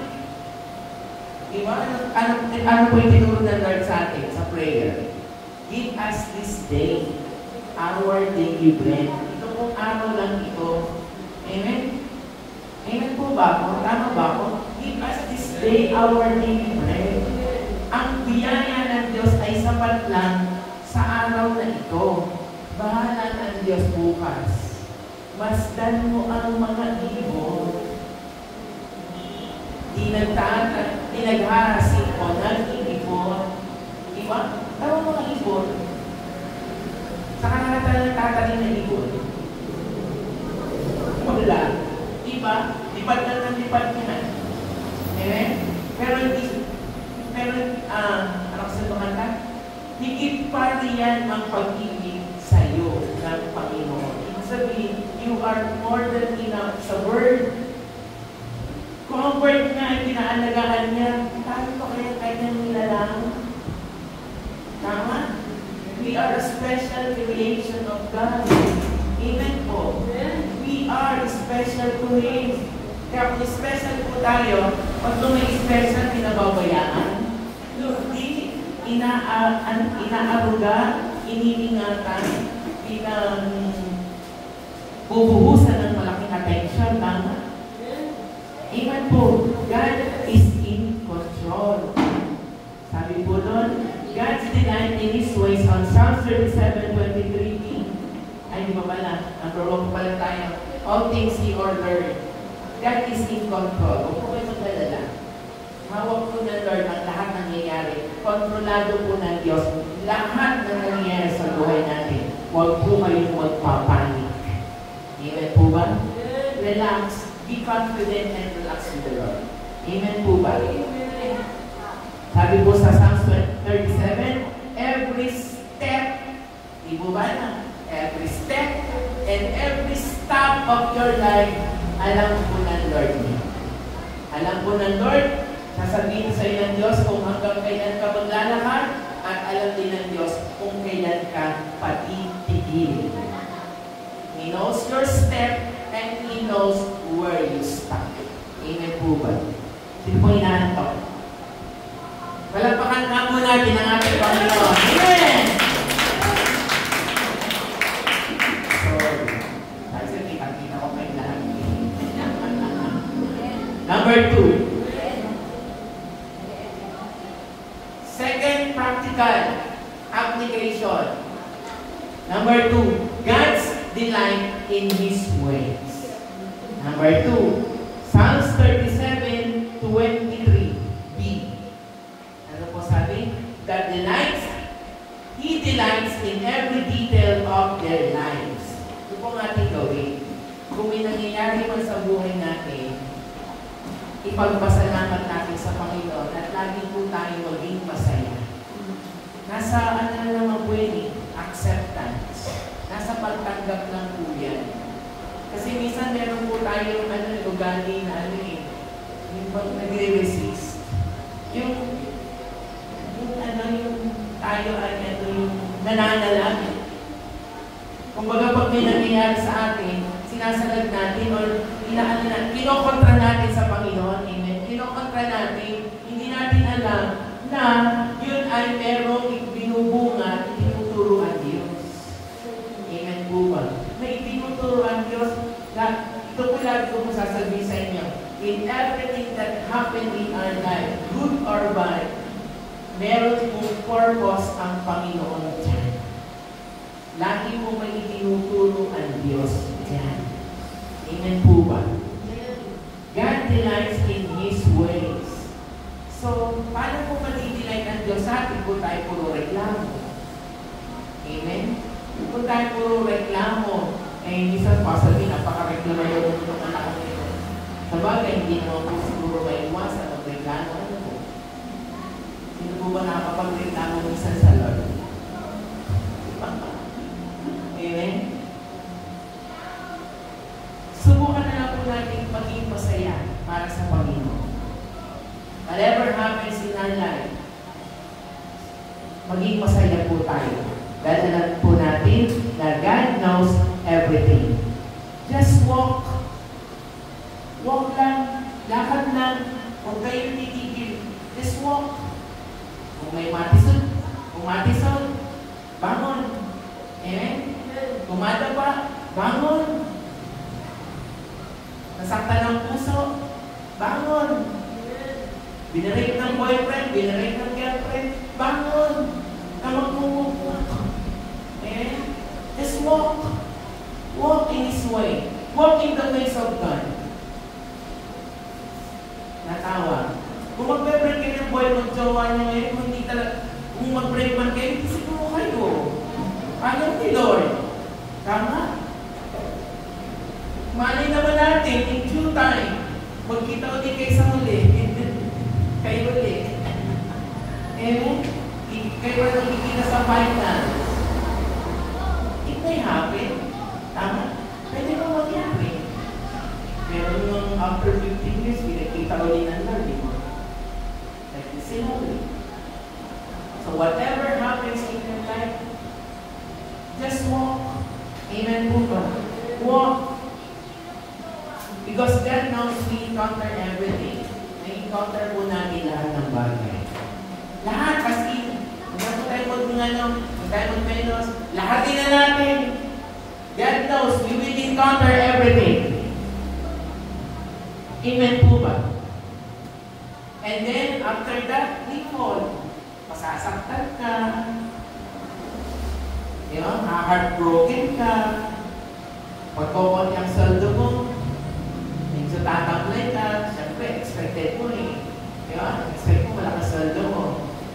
Diba? Ano po yung tinuro ng Lord sa atin sa prayer? Give us this day our daily bread. Ito pong araw lang ito. Amen? Amen po ba ako? Tama ba ako? Give us this day our daily bread. Ang biyaya ng Diyos ay sapat lang sa araw na ito. Bahala ng Diyos bukas. Masdan mo ang mga ibon. Dinagharasip mo ng ibon. Diba? Tama mga ibon. Saka nagtatanim ng ibon. Wala. Diba? Lipat na ng lipat niya. Amen? Pero ano kasi tumanda? Higit pa riyan ang pag-ibig sa'yo ng Panginoon. Ibig sabihin, you are more than enough sa Word. Kung ang Word nga ay pinaalagaan niya, tayo pa kaya kanyang nilalang? Tama? We are a special creation of God. Amen po. We are special to Him. Kaya kung special po tayo, pag may special, pinababayaan. Hindi, inaaruga, iniingatan, bubuhusan ng malaking attention. Tama? Amen po. God is in control. Sabi po doon, God's delight in His ways on Psalm 37:23b. Ay, di ba pala? Ang pala tayo. All things He ordered. God is in control. Huwag po kayo magdalala. Hawak po ng Lord ang lahat ng nangyayari. Kontrolado po ng Diyos. Lahat ng nangyayari sa buhay natin. Huwag po kayong magpapanik. Amen po ba? Relax. Be confident and relax with the Lord. Amen po ba? Sabi po sa Psalms 37, every step, di po ba na? Every step and every stop of your life, alam po ng Lord niya. Alam po ng Lord, sasabihin sa iyo ng Diyos kung hanggang kailan ka maglalakad, at alam din ng Diyos kung kailan ka patitigil. He knows your step and He knows where you stop. Amen po ba? Hindi po inaantok. Palapakan nga po natin ang ating Panginoon. Amen! So, kita ko kayo lahat. Number 2. Second practical application. Number 2. God's delight in His ways. Number 2. Psalms 37:23b. Ano po sabi? God delights, He delights in every detail of their lives. Ito po ang ating gawin. Kung may nangyayari man sa buhay natin, ipagpasalamat natin sa Panginoon at lagi po tayo maging masaya. Nasa ano na naman po yun, acceptance. Nasa pagtanggap lang po yan. Kasi minsan meron po tayo ugali na yung pag nagre-resist. Yung tayo ay yung nananalag. Kumbaga pag may nangyayari sa atin, sinasalag natin or kinokontra natin sa Panginoon. Amen. Kinokontra natin, hindi natin alam na yun ay merong binubunga, itinuturo ang Diyos. Amen po ba? May itinuturo ang Diyos na ito po lagi ko sasabihin sa inyo. In everything that happened in our life, good or bad, meron pong purpose ang Panginoon dyan. Lagi po may itinuturo ang Diyos dyan. Amen po ba? God delights in His way. Diyos sa atin kung tayo puro reklamo. Amen? Kung tayo puro reklamo, minsan pa sabihin, napaka-reklamo yung anak ko nito. Sabagay, hindi naman po siguro maiwasan ang reklamo. Ano po? Sino po ba nakakapag-reklamo minsan sa Lord? Amen? Subukan na lang po natin maging masaya para sa Panginoon. Whatever happens in our life, maging masaya po tayo. Dahil alam po natin na God knows everything. Just walk. Walk lang. Lakad lang. Huwag kayo titigil. Just walk. Kung may matisod, bangon. Amen? Kumada pa, bangon. Nasaktan ng puso, bangon. Binarate ng boyfriend, binarate ng girlfriend, bangon. Kamagmumukuk. Amen? Just walk. Walk in His way. Walk in the ways of God. Natawa. Kung magbe-break kayo ng boy, mag-jowa nyo ngayon, kung hindi talaga, kung mag-break man kayo, hindi siguro kayo. Ayaw ni Lord. Tama? Malay naman natin, in due time, magkita ulit kayo sa huli. Kayo ulit. Amen? Kayo ba nakikita sa finance? It may happen. Tama? Pwede mo magyari. Pero nung after 15 years, pinakita ulit ng Lord, di mo? Like the same ulit. So whatever happens in your life, just walk. Amen po ba? Walk. Because God knows we encounter everything. Na-encounter po natin lahat ng bagay. Lahat, kasi huwag po tayo mag-menos. Lahatin na natin. God knows we will encounter everything. Amen po ba? And then, after that, we fall. Masasaktan ka. Heartbroken ka. Pagkukot yung saldo mo, medyo tatamlay ka, siyempre, expected mo eh. Expect mo, malakas saldo mo.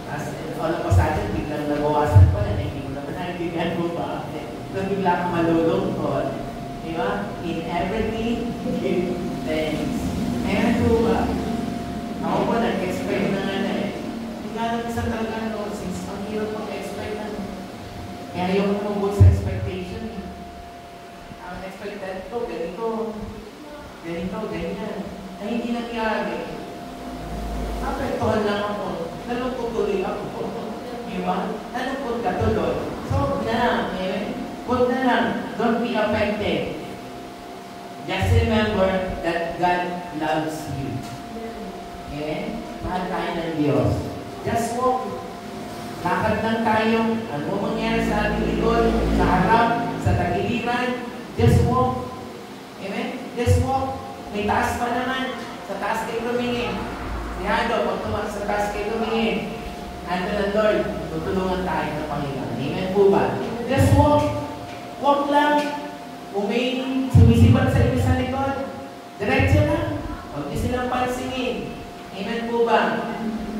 As all of a sudden, biglang nabawasan pa na, hindi mo naman naibigyan mo pa. Bigla ka malulungkot. In everything, give thanks. Ayan po ba? Ako po, nag-expect na nga na eh. Hindi nga naman sa talaga, since ang hirap mag-expect na. Kaya yung kumubot sa expectation eh. Ang expected ko, ganito, ganyan. Ay, hindi nangyari. Apektuhan lang ako. Nalungkot tuloy ako. Diba? Nalungkot ka tuloy. So, huwag na lang. Huwag na lang. Don't be affected. Just remember that God loves you. Okay? Mahal tayo ng Diyos. Just walk. Lakad lang tayo. Ano mangyari sa ating likod, sa harap, sa tagiliran. Just walk. Amen? Just walk. May taas pa naman. Sa taas kayo tumingin. Siyado, pag tumaas sa taas kayo tumingin. Ando ng Lord, tutulungan tayo ng Panginoon. Amen po ba? Just walk. Walk lang. Kung may sumisipat sa inyo sa likod, diretso lang. Huwag niyo silang pansingin. Amen po ba?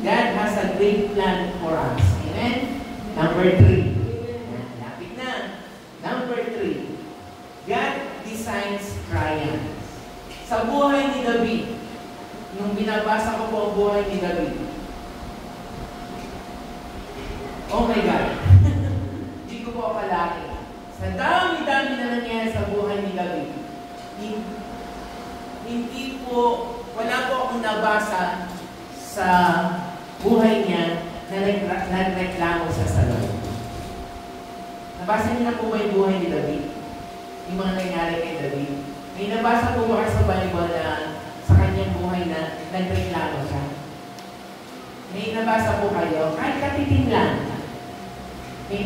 God has a great plan for us. Amen? Number 3. Lapit na. Number 3. God designs triumphs. Sa buhay ni David, nung binabasa ko po ang buhay ni David, oh my God, hindi ko po akalain. Sa dami-dami na nangyari sa buhay ni David, hindi po, wala po akong nabasa sa buhay niya na nagreklamo siya sa Lord. Nabasa niyo na po ba yung buhay ni David? Yung mga nangyari kay David? May nabasa po ba sa Bible na sa kanyang buhay na nagreklamo siya? May nabasa po kayo? Kahit katitin lang. May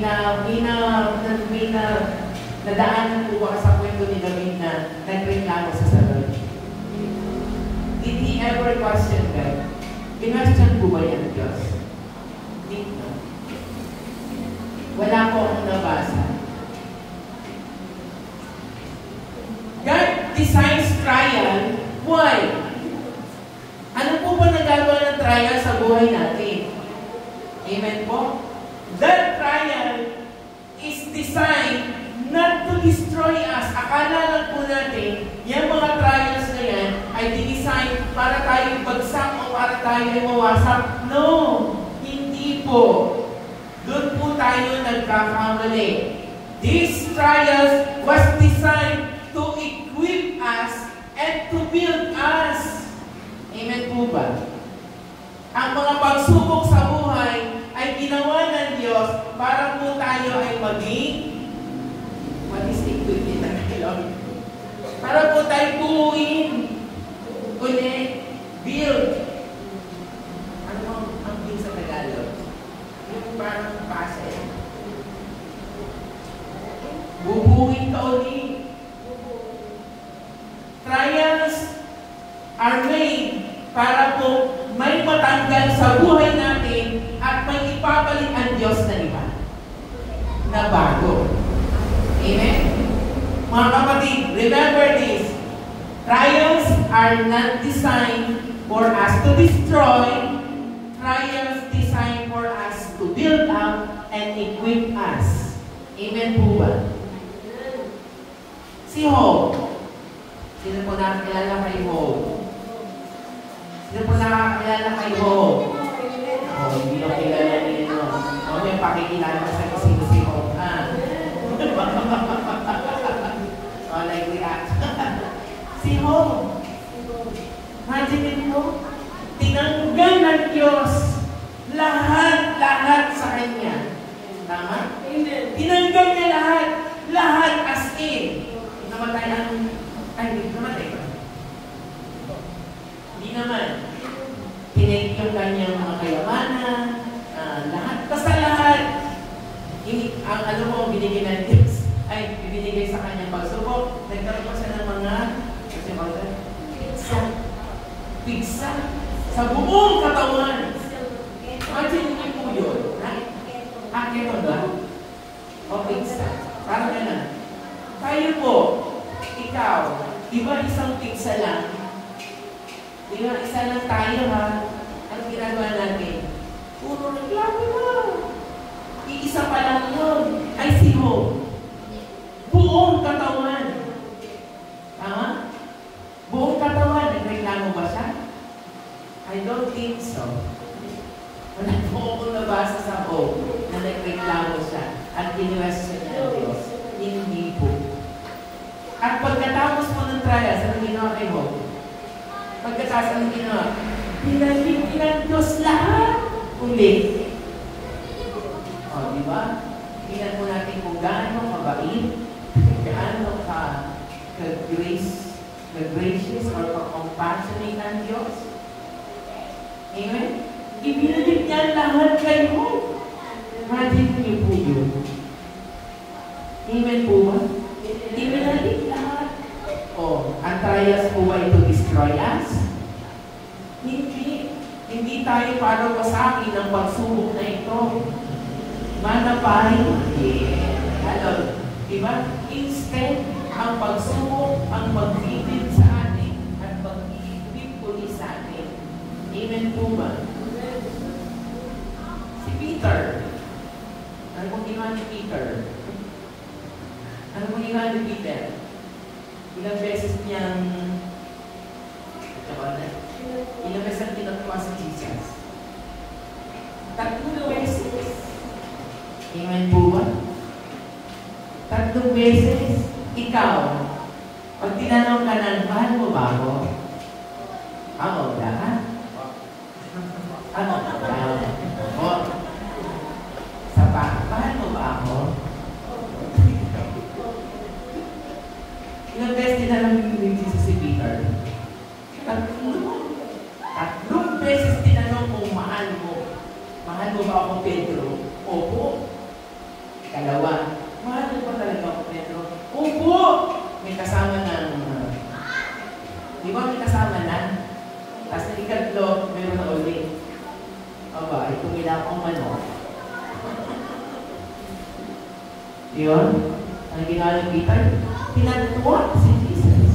nadaanan po ba sa kwento ni David na nagreklamo sa Lord? Did he ever question God? Kinwestiyon po ba yan, Diyos? Hindi na. Wala po akong nabasa. God designs trial. Why? Ano po ba nagagawa ng trial sa buhay natin? Amen. That trial is designed not to destroy us. Akala lang po natin, yung mga trials na yan ay dinesign para tayo bagsak o para tayo ay mawasak. No! Hindi po. Doon po tayo nagkakamali. These trials was designed to equip us and to build us. Amen po ba? Ang mga pagsubok sa buhay ay ginawa ng Diyos para po tayo ay maging what is equipment na kailangan? Para po tayo buuin. Ulit. Build. Ano ang build sa Tagalog? Yung parang pasa. Bubuhin ka ulit. Trials are made para po may matanggal sa buhay natin at may ipapalit ang Diyos na iba. Na bago. Amen? Mga kapatid, remember this. Trials are not designed for us to destroy. Trials designed for us to build up and equip us. Amen po ba? Si Job. Sino po nakakilala kay Job? Sino po nakakilala kay Job? Hindi ko kilala ninyo. May pakikilala sa sino si Job. Like we act. Si Job. Imagine mo, tinanggal ng Diyos lahat sa Kanya. Tama? Amen. Tinanggal niya lahat as in. Namatay ang, hindi namatay ba? Hindi naman. Tinake yung kanyang mga kayamanan, lahat. Basta lahat. Ang ano mo, binigay ng Diyos, ay binigay sa kanyang pagsubok. Nagkaroon pa siya ng mga, kasi mga, pigsa. Sa buong katawan. Imagine niyo po yun. Keto ba? O pigsa. Parang gano'n. Tayo po, ikaw, iba isang pigsa lang. Iba isa lang tayo ha. Ang ginagawa natin, puro reklamo na. Iisa pa lang yun. Ay si Job. Buong katawan. Tama? Buong katawan. Nagreklamo ba siya? I don't think so. Wala po akong nabasa sa Job na nagreklamo siya at kiniwestiyon niya ang Diyos. Hindi po. At pagkatapos po ng trials, ano ginawa kay Job? Pagkatapos ano ginawa? Pinalik ng Diyos lahat ulit. O, di ba? Tingnan po natin kung gaano mabait, gaano ka-gracious or ka-compassionate ang Diyos. Amen? Ibinalik niya lahat kayo. Imagine niyo po yun. Amen po ba? Ibinalik lahat. O, ang trials po ba ito destroy us? Hindi. Hindi tayo parang wasakin ng pagsubok na ito. Manapay. Hello. Diba? Instead, ang pagsubok ang mag-ibig sa atin at mag-ibig uli sa atin. Amen po ba? Si Peter. Ano pong ginawa ni Peter? Ano pong ginawa ni Peter? Ilang beses niyang ilang beses ang tinatwa si Jesus? 3 beses. Amen po ba? 3 beses. Ikaw, pag tinanong ka ng, mahal mo ba ako? Ako, lahat. Ano? Ako. Sapa, mahal mo ba ako? Ilang beses tinanong ni Jesus si Peter? 3 beses tinanong kung mahal mo. Mahal mo ba ako, Pedro? Opo. 2, mahal mo ba talaga ako, Pedro? Opo! May kasama ng, di ba may kasama na? Tapos na ikatlo, meron na ulit. Aba, ito nila akong manok. Yun? Ang ginawa ng Peter? Pinatuwa si Jesus.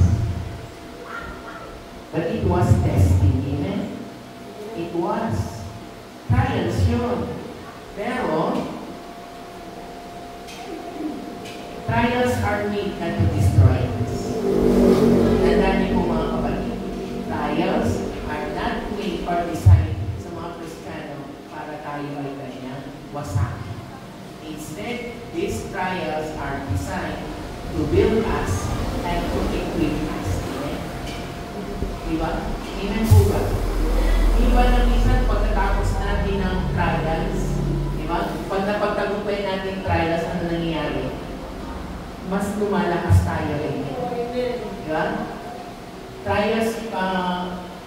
But it was testing, amen? It was trials yun. Pero, Trials are made not to destroy us. Tandaan niyo po mga kapatid, trials are not made or designed sa mga Kristiyano para tayo ay kanyang wasakin. Instead, these trials are designed to build us and to equip us. Amen? Diba? Amen po ba? Diba na minsan pagkatapos natin ng trials, diba? Pag napagtagumpay natin trials, ano nangyayari? Mas lumalakas tayo rin. Diba? Trials,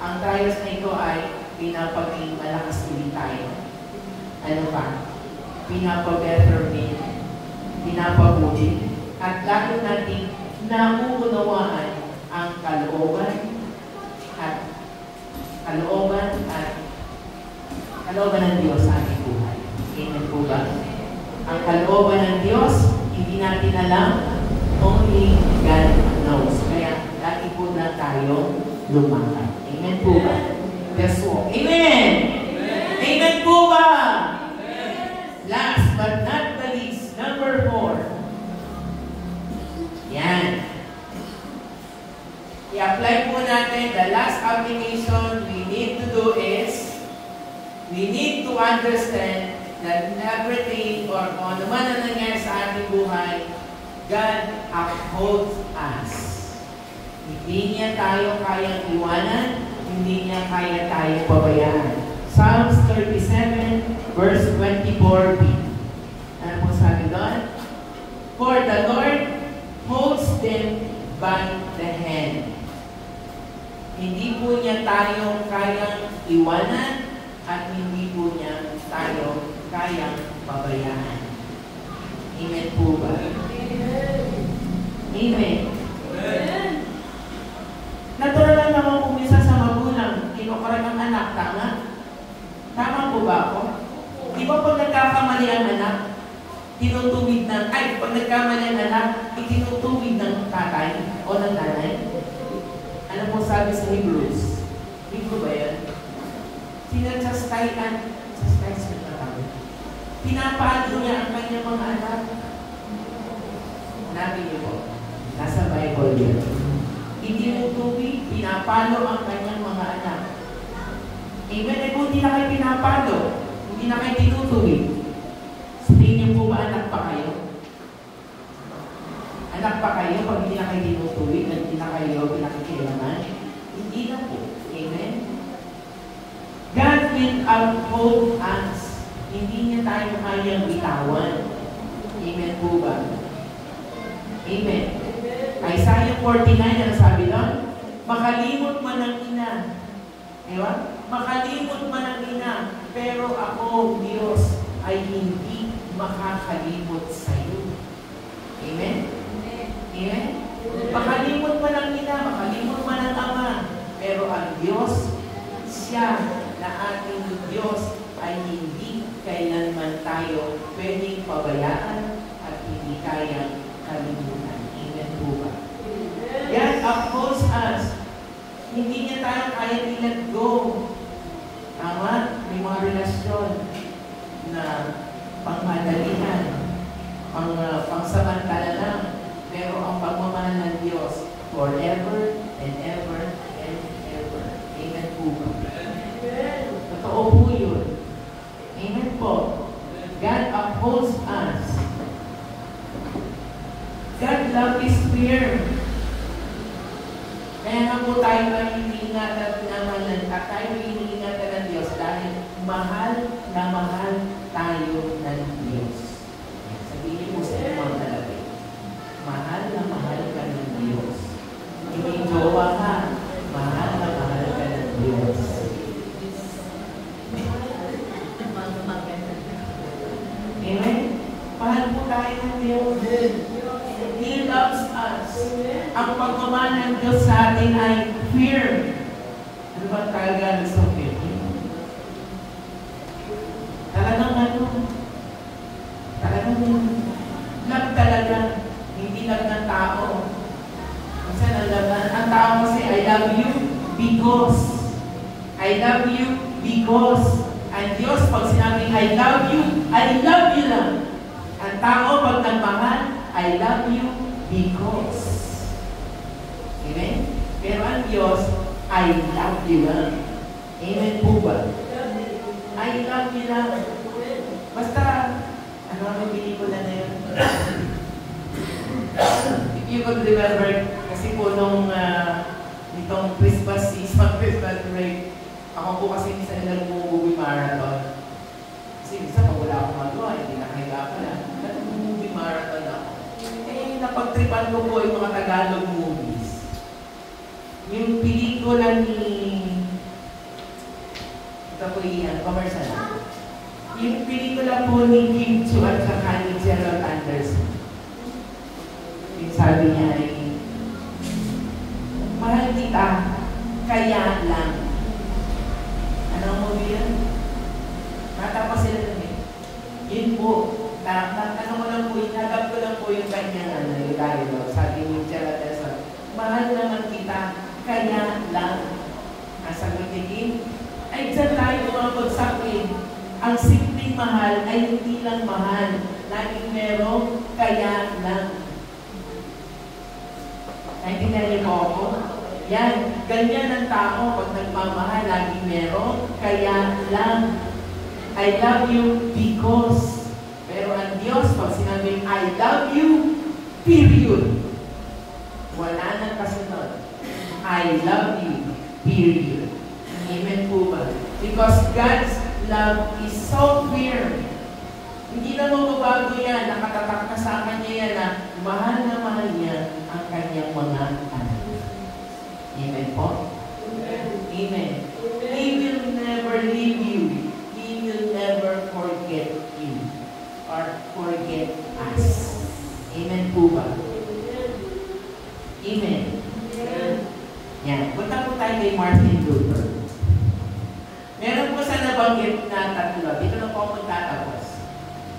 ang trials na ito ay pinapaging malakas ulit tayo. Ano pa? Pinapa-betterment, pinapabuti, at lalo natin nauunawaan ang kalooban ng Diyos sa ating buhay. Amen po ba? Ang kalooban ng Diyos, hindi natin alam, only God knows. Kaya, lagi po na tayo lumakad. Amen po ba? Let's walk. Amen! Amen po ba? Last but not the least, number 4. Yan. I-apply po natin, the last application we need to do is, we need to understand that everything or kung ano man ang nangyari sa ating buhay, God upholds us. Hindi niya tayo kayang iwanan, hindi niya kaya tayo pabayaan. Psalms 37, verse 24b. Ano po sabi doon? For the Lord holds them by the hand. Hindi po niya tayo kayang iwanan at hindi po niya tayo kayang pabayaan. Amen po ba? Amen. Natural lang naman umisa sa magulang, kinukuran ang anak, tama? Tama po ba ako? Di ba pag nagkakamali ang anak, tinutuwid ng, pag nagkamali ang anak, itinutuwid ng tatay o ng nanay? Ano po sabi sa Hebrews? Hebrew ba yan? Sinachastaykan, chastisement na tawag. Pinapaano niya ang kanyang mga anak. Nabi niyo po, nasa Bible yan. Itinutuwid, pinapalo ang kanyang mga anak. Amen. Eh kung hindi na kayo pinapalo, hindi na kayo tinutuwid, sabihin niyo po ba anak pa kayo? Anak pa kayo pag hindi na kayo tinutuwid at hindi na kayo pinakikilaman? Hindi na po. Amen. God will uphold us. Hindi niya tayo kayang bitawan. Amen po ba? Amen. Isaiah 49, ang sabi doon, makalimot man ang ina. Diba? Makalimot man ang ina, pero ako, Diyos, ay hindi makakalimot sa iyo. Amen? Amen? Makalimot man ang ina, makalimot man ang ama, pero ang Diyos, siya na ating Diyos, ay hindi kailanman tayo pwedeng pabayaan at hindi kayang kalimutan. Amen po ba? God upholds us. Hindi niya tayo kaya i-let go. Tama? May mga relasyon na pangmadalihan, pangsamantala lang. Pero ang pagmamahal ng Diyos, forever and ever and ever. Amen po ba? Totoo po yun. Amen po. God upholds us. God love is fair. Kaya nga po tayo ay iniingatan naman at tayo ay iniingatan ng Diyos dahil mahal na mahal tayo ng Diyos. Sabihin mo sa mga talabi, mahal na mahal ka ng Diyos. Hindi jowa ka, mahal na mahal ka ng Diyos. Amen? Mahal po tayo ng Diyos. He loves us. Ang pagmamahal ng Diyos sa atin ay fear. Ano ba talaga sa fear? Talagang love talaga. Hindi lang ng tao. Kasi ang tao kasi, I love you because. I love you because. Ang Diyos, pag sinabing I love you lang. Ang tao, pag nagmahal, I love you because. Amen? Pero ang Diyos, I love you lang. Amen po ba? I love you lang. Basta, ano ang pelikula na yun? If you could remember, kasi po nung itong Christmas season, Christmas break, ako po kasi minsan nag-movie marathon. Kasi minsan pag wala akong magawa, hindi nakahiga pala. Nag-movie marathon ako. Eh, napagtripan ko po yung mga Tagalog movies. Yung pelikula ni... Ito po yung commercial. Yung pelikula po ni Kim Chu at saka ni Gerald Anderson. Yung sabi niya ay, mahal kita, kaya lang. Anong movie yan? Matapos sila nun eh. Yun po, ano ko lang po, inagap ko lang po yung kanyang dialogue. Sabi ni Gerald Anderson, mahal naman kita, kaya lang. Ang sagot ni Kim, ay dyan tayo umabagsak eh. Ang simpleng mahal ay hindi lang mahal. Laging merong kaya lang. Naintindihan niyo po ako? Yan, ganyan ang tao pag nagmamahal, laging merong kaya lang. I love you because. Pero ang Diyos, pag sinabing I love you, period. Wala nang kasunod. I love you, period. Amen po ba? Because God's love is so clear. Hindi na mababago yan. Nakatatak na sa kanya yan na mahal na mahal niya ang kanyang mga anak. Amen po? Amen. Amen. He will never leave you. He will never forget you or forget us. Amen po ba? Amen. Yan. Punta po tayo kay Martin Luther. Meron po sa nabanggit na tatlo. Dito na po ako magtatapos.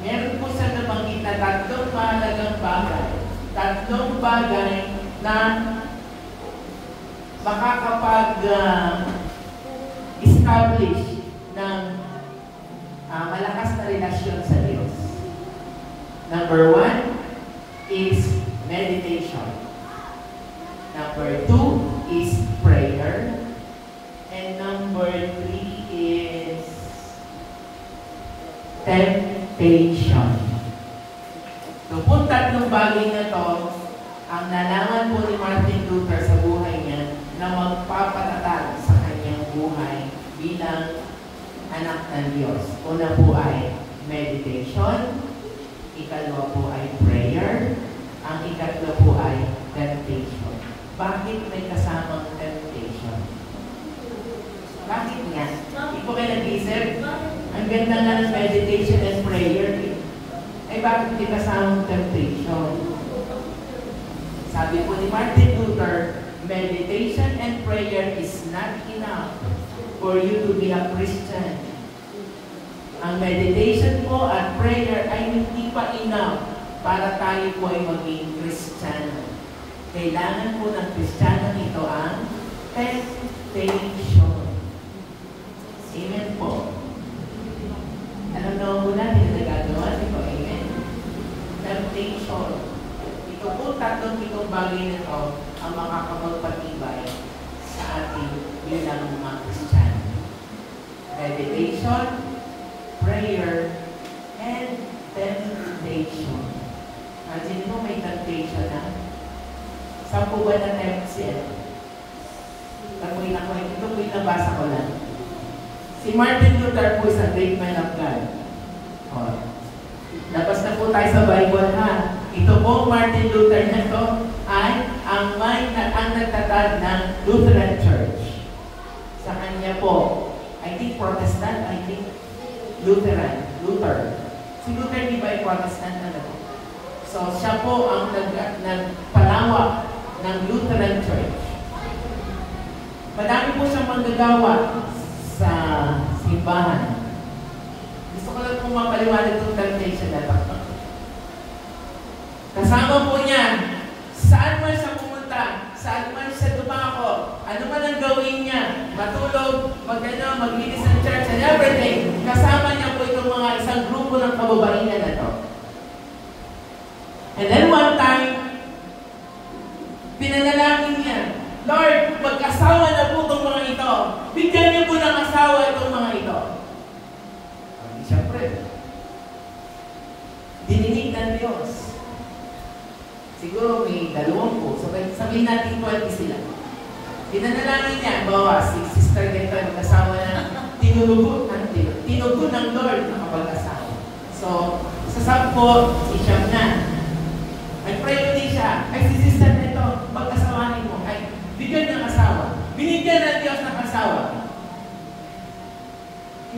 Meron po sa nabanggit na tatlong mahalagang bagay. Tatlong bagay na makakapag-establish ng malakas na relasyon sa Diyos. Number 1 is meditation. Number 2 is prayer. And number 3 is temptation. So, kung tatlong bagay na to, ang nalaman po ni Martin Luther sa buhay niya na magpapatatag sa kanyang buhay bilang anak ng Diyos. Una po ay meditation, ikalawa po ay prayer, ang ikatlo po ay temptation. Bakit may kasamang temptation? Bakit nga? Hindi po kayo nag-isip? Ang ganda nga ng meditation and prayer. Eh bakit may kasamang temptation? Sabi po ni Martin Luther, meditation and prayer is not enough for you to be a Christian. Ang meditation po at prayer ay hindi pa enough para tayo po ay maging Kristiyano. Kailangan po ng Kristiyano ito ang temptation. Amen po. Alam na mo natin na nagagawa, di ba? Amen. Temptation. Ito po, tatlong bagay na ito ang makakapagpatibay sa ating bilang mga Kristiyano. Meditation, prayer, and temptation. Imagine mo may temptation na. Saan po ba na-tempt siya? Ito po yung nabasa ko lang. Si Martin Luther po is a great man of God. Oh. Labas na po tayo sa Bible ha. Ito po, Martin Luther na ito ay ang nagtatag ng Lutheran Church. Sa kanya po, I think Protestant, I think Lutheran, Luther. Si Luther di ba ay Protestant na ito? So, siya po ang nagpalawak ng Lutheran Church. Madami po siyang manggagawa sa simbahan. Gusto ko lang pong mapaliwanag itong temptation na ito. Kasama po niyan, saan man siya pumunta, saan man siya dumako, ano man ang gawin niya, matulog, maglinis ng church and everything, kasama niya po itong mga isang grupo ng kababaihan na ito. And then one ng Diyos. Siguro may 20. So, sabihin natin 20 sila. Pinanalangin niya, bawa, si Sister Genta, mag-asawa na tinugo ng Lord na kapag-asawa. So, sa 10, si Siyam na. Nag-pray ulit siya, ay si Sister Genta, pag-asawanin mo, ay bigyan ng asawa. Binigyan ng Diyos ng asawa.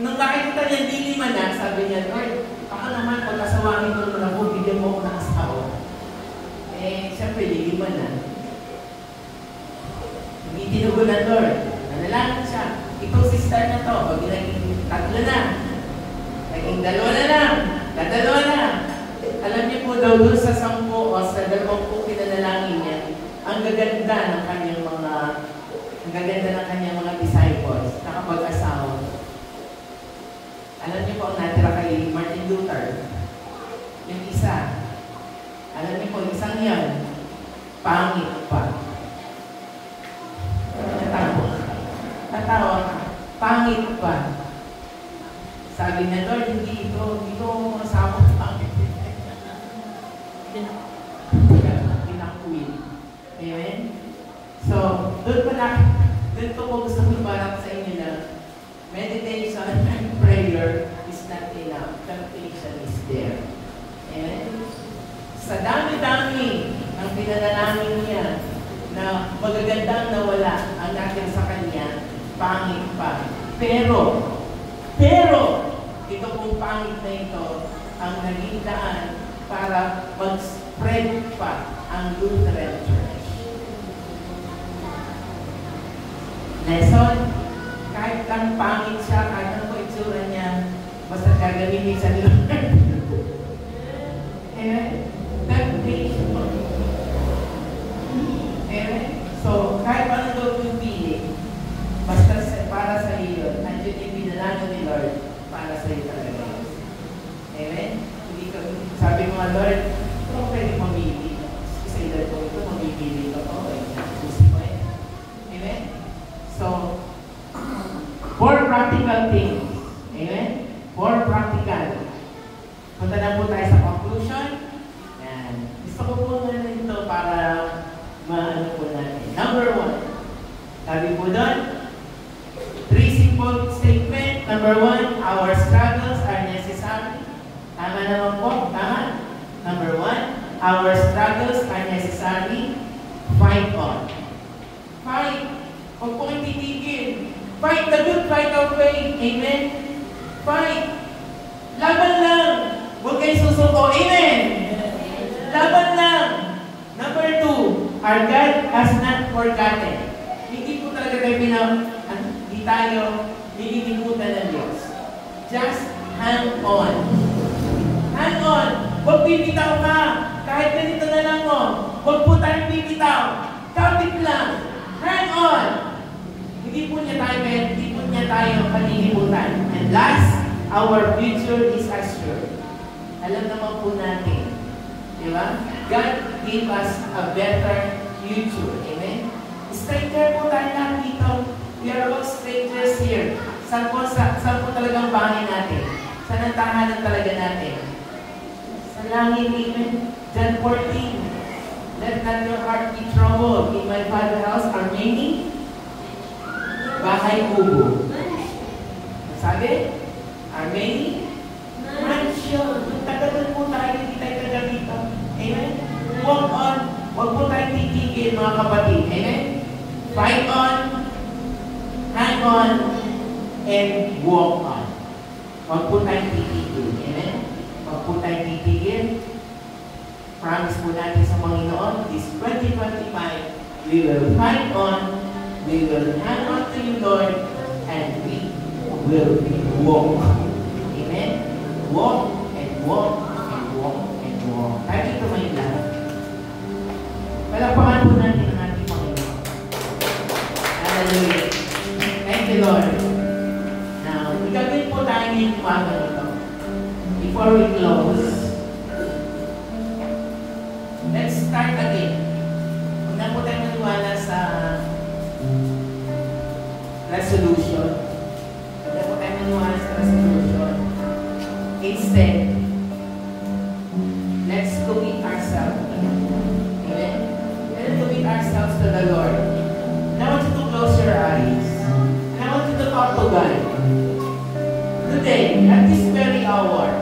Nung nakikita niya, hindi lima na, sabi niya, Lord, ako naman, pag-asawanin mo naman ako, bigyan mo ako ng asawa. Siyempre, lima na. Hindi tinugo ng Lord. Nanalangin siya. Ito, sister na to. Pag naging 3 na. Naging 2 na lang. Dadalawa na. Alam niyo po daw doon sa 10 o sa 20 pinanalangin niya, ang gaganda ng kanyang mga disciples na kapag-asawa. Alam niyo po ang natira kay Martin Luther. Yung isa. Alam niyo po, isang yan, pangit pa. Natawa ka. Pangit pa. Sabi niya, Lord, hindi ito masama pangit. Pinakuin. Amen? So, doon po gusto ko ibarap sa inyo na meditation and prayer is not enough. Temptation is there. Amen? Sa dami-dami ang pinanalangin niya na magagandang nawala ang natin sa kanya, pangit pa. Pero, ito pong pangit na ito ang naging daan para mag-spread pa ang Lutheran Church. Lesson, kahit ang pangit siya, kahit ang po itsura niya, basta gagamitin sa Lord. Amen? Temptation. Amen? So, kahit paano daw yung pili, basta para sa iyo, nandiyan yung pinalano ni Lord para sa iyo talaga. Amen? Hindi ka, sabi mo nga, Lord, kung pwede mamili. Sa edad ko ito, mamimili ko. Susi ko eh. Amen? So, 4 practical things. Amen? 4 practical. Punta na po tayo sa conclusion. Yan. Gusto ko po na ito para maano po natin. Number 1. Sabi po doon, 3 simple statement. Number 1, our struggles are necessary. Tama naman po. Tama? Number 1, our struggles are necessary. Fight on. Fight. Huwag po kayo titigil. Fight the good fight of faith. Amen? Fight. Laban lang. Huwag kayo susuko. Amen? Laban lang. Number 2, our God has not forgotten. Hindi po talaga kayo hindi tayo nililimutan ng Diyos. Just hang on. Hang on. Huwag bibitaw ka. Kahit ganito na lang mo. Huwag po tayong bibitaw. Kapit lang. Hang on. Hindi po niya tayo kalilimutan. And last, our future is assured. Alam naman po natin. Di ba? God gave us a better future. Amen? Stranger po tayo lang dito. We are all strangers here. Saan po talagang bahay natin? Saan ang tahanan talaga natin? Sa langit, amen? John 14. Let not your heart be troubled. In my Father's house are many bahay kubo. Sabi? Are many? Mansion. Tagal po tayo, hindi tayo taga dito. Amen? Walk on. Huwag po tayo titigil, mga kapatid. Amen? Fight on, hang on, and walk on. Huwag po tayong titigil. Amen? Huwag po tayong titigil. Promise po natin sa Panginoon, this 2025, we will fight on, we will hang on to you, Lord, and we will walk. Amen? Walk and walk and walk and walk. Kahit ito may lahat. Palakpakan po natin ang ating Panginoon. Hallelujah. Thank you, Lord. Now, gagawin po tayo ngayong umaga nito. Before we close, let's start again. Huwag na po tayo maniwala sa resolution. Huwag na po tayo maniwala sa resolution. Instead, let's to the Lord. And I want you to close your eyes. And I want you to talk to God. Today, at this very hour,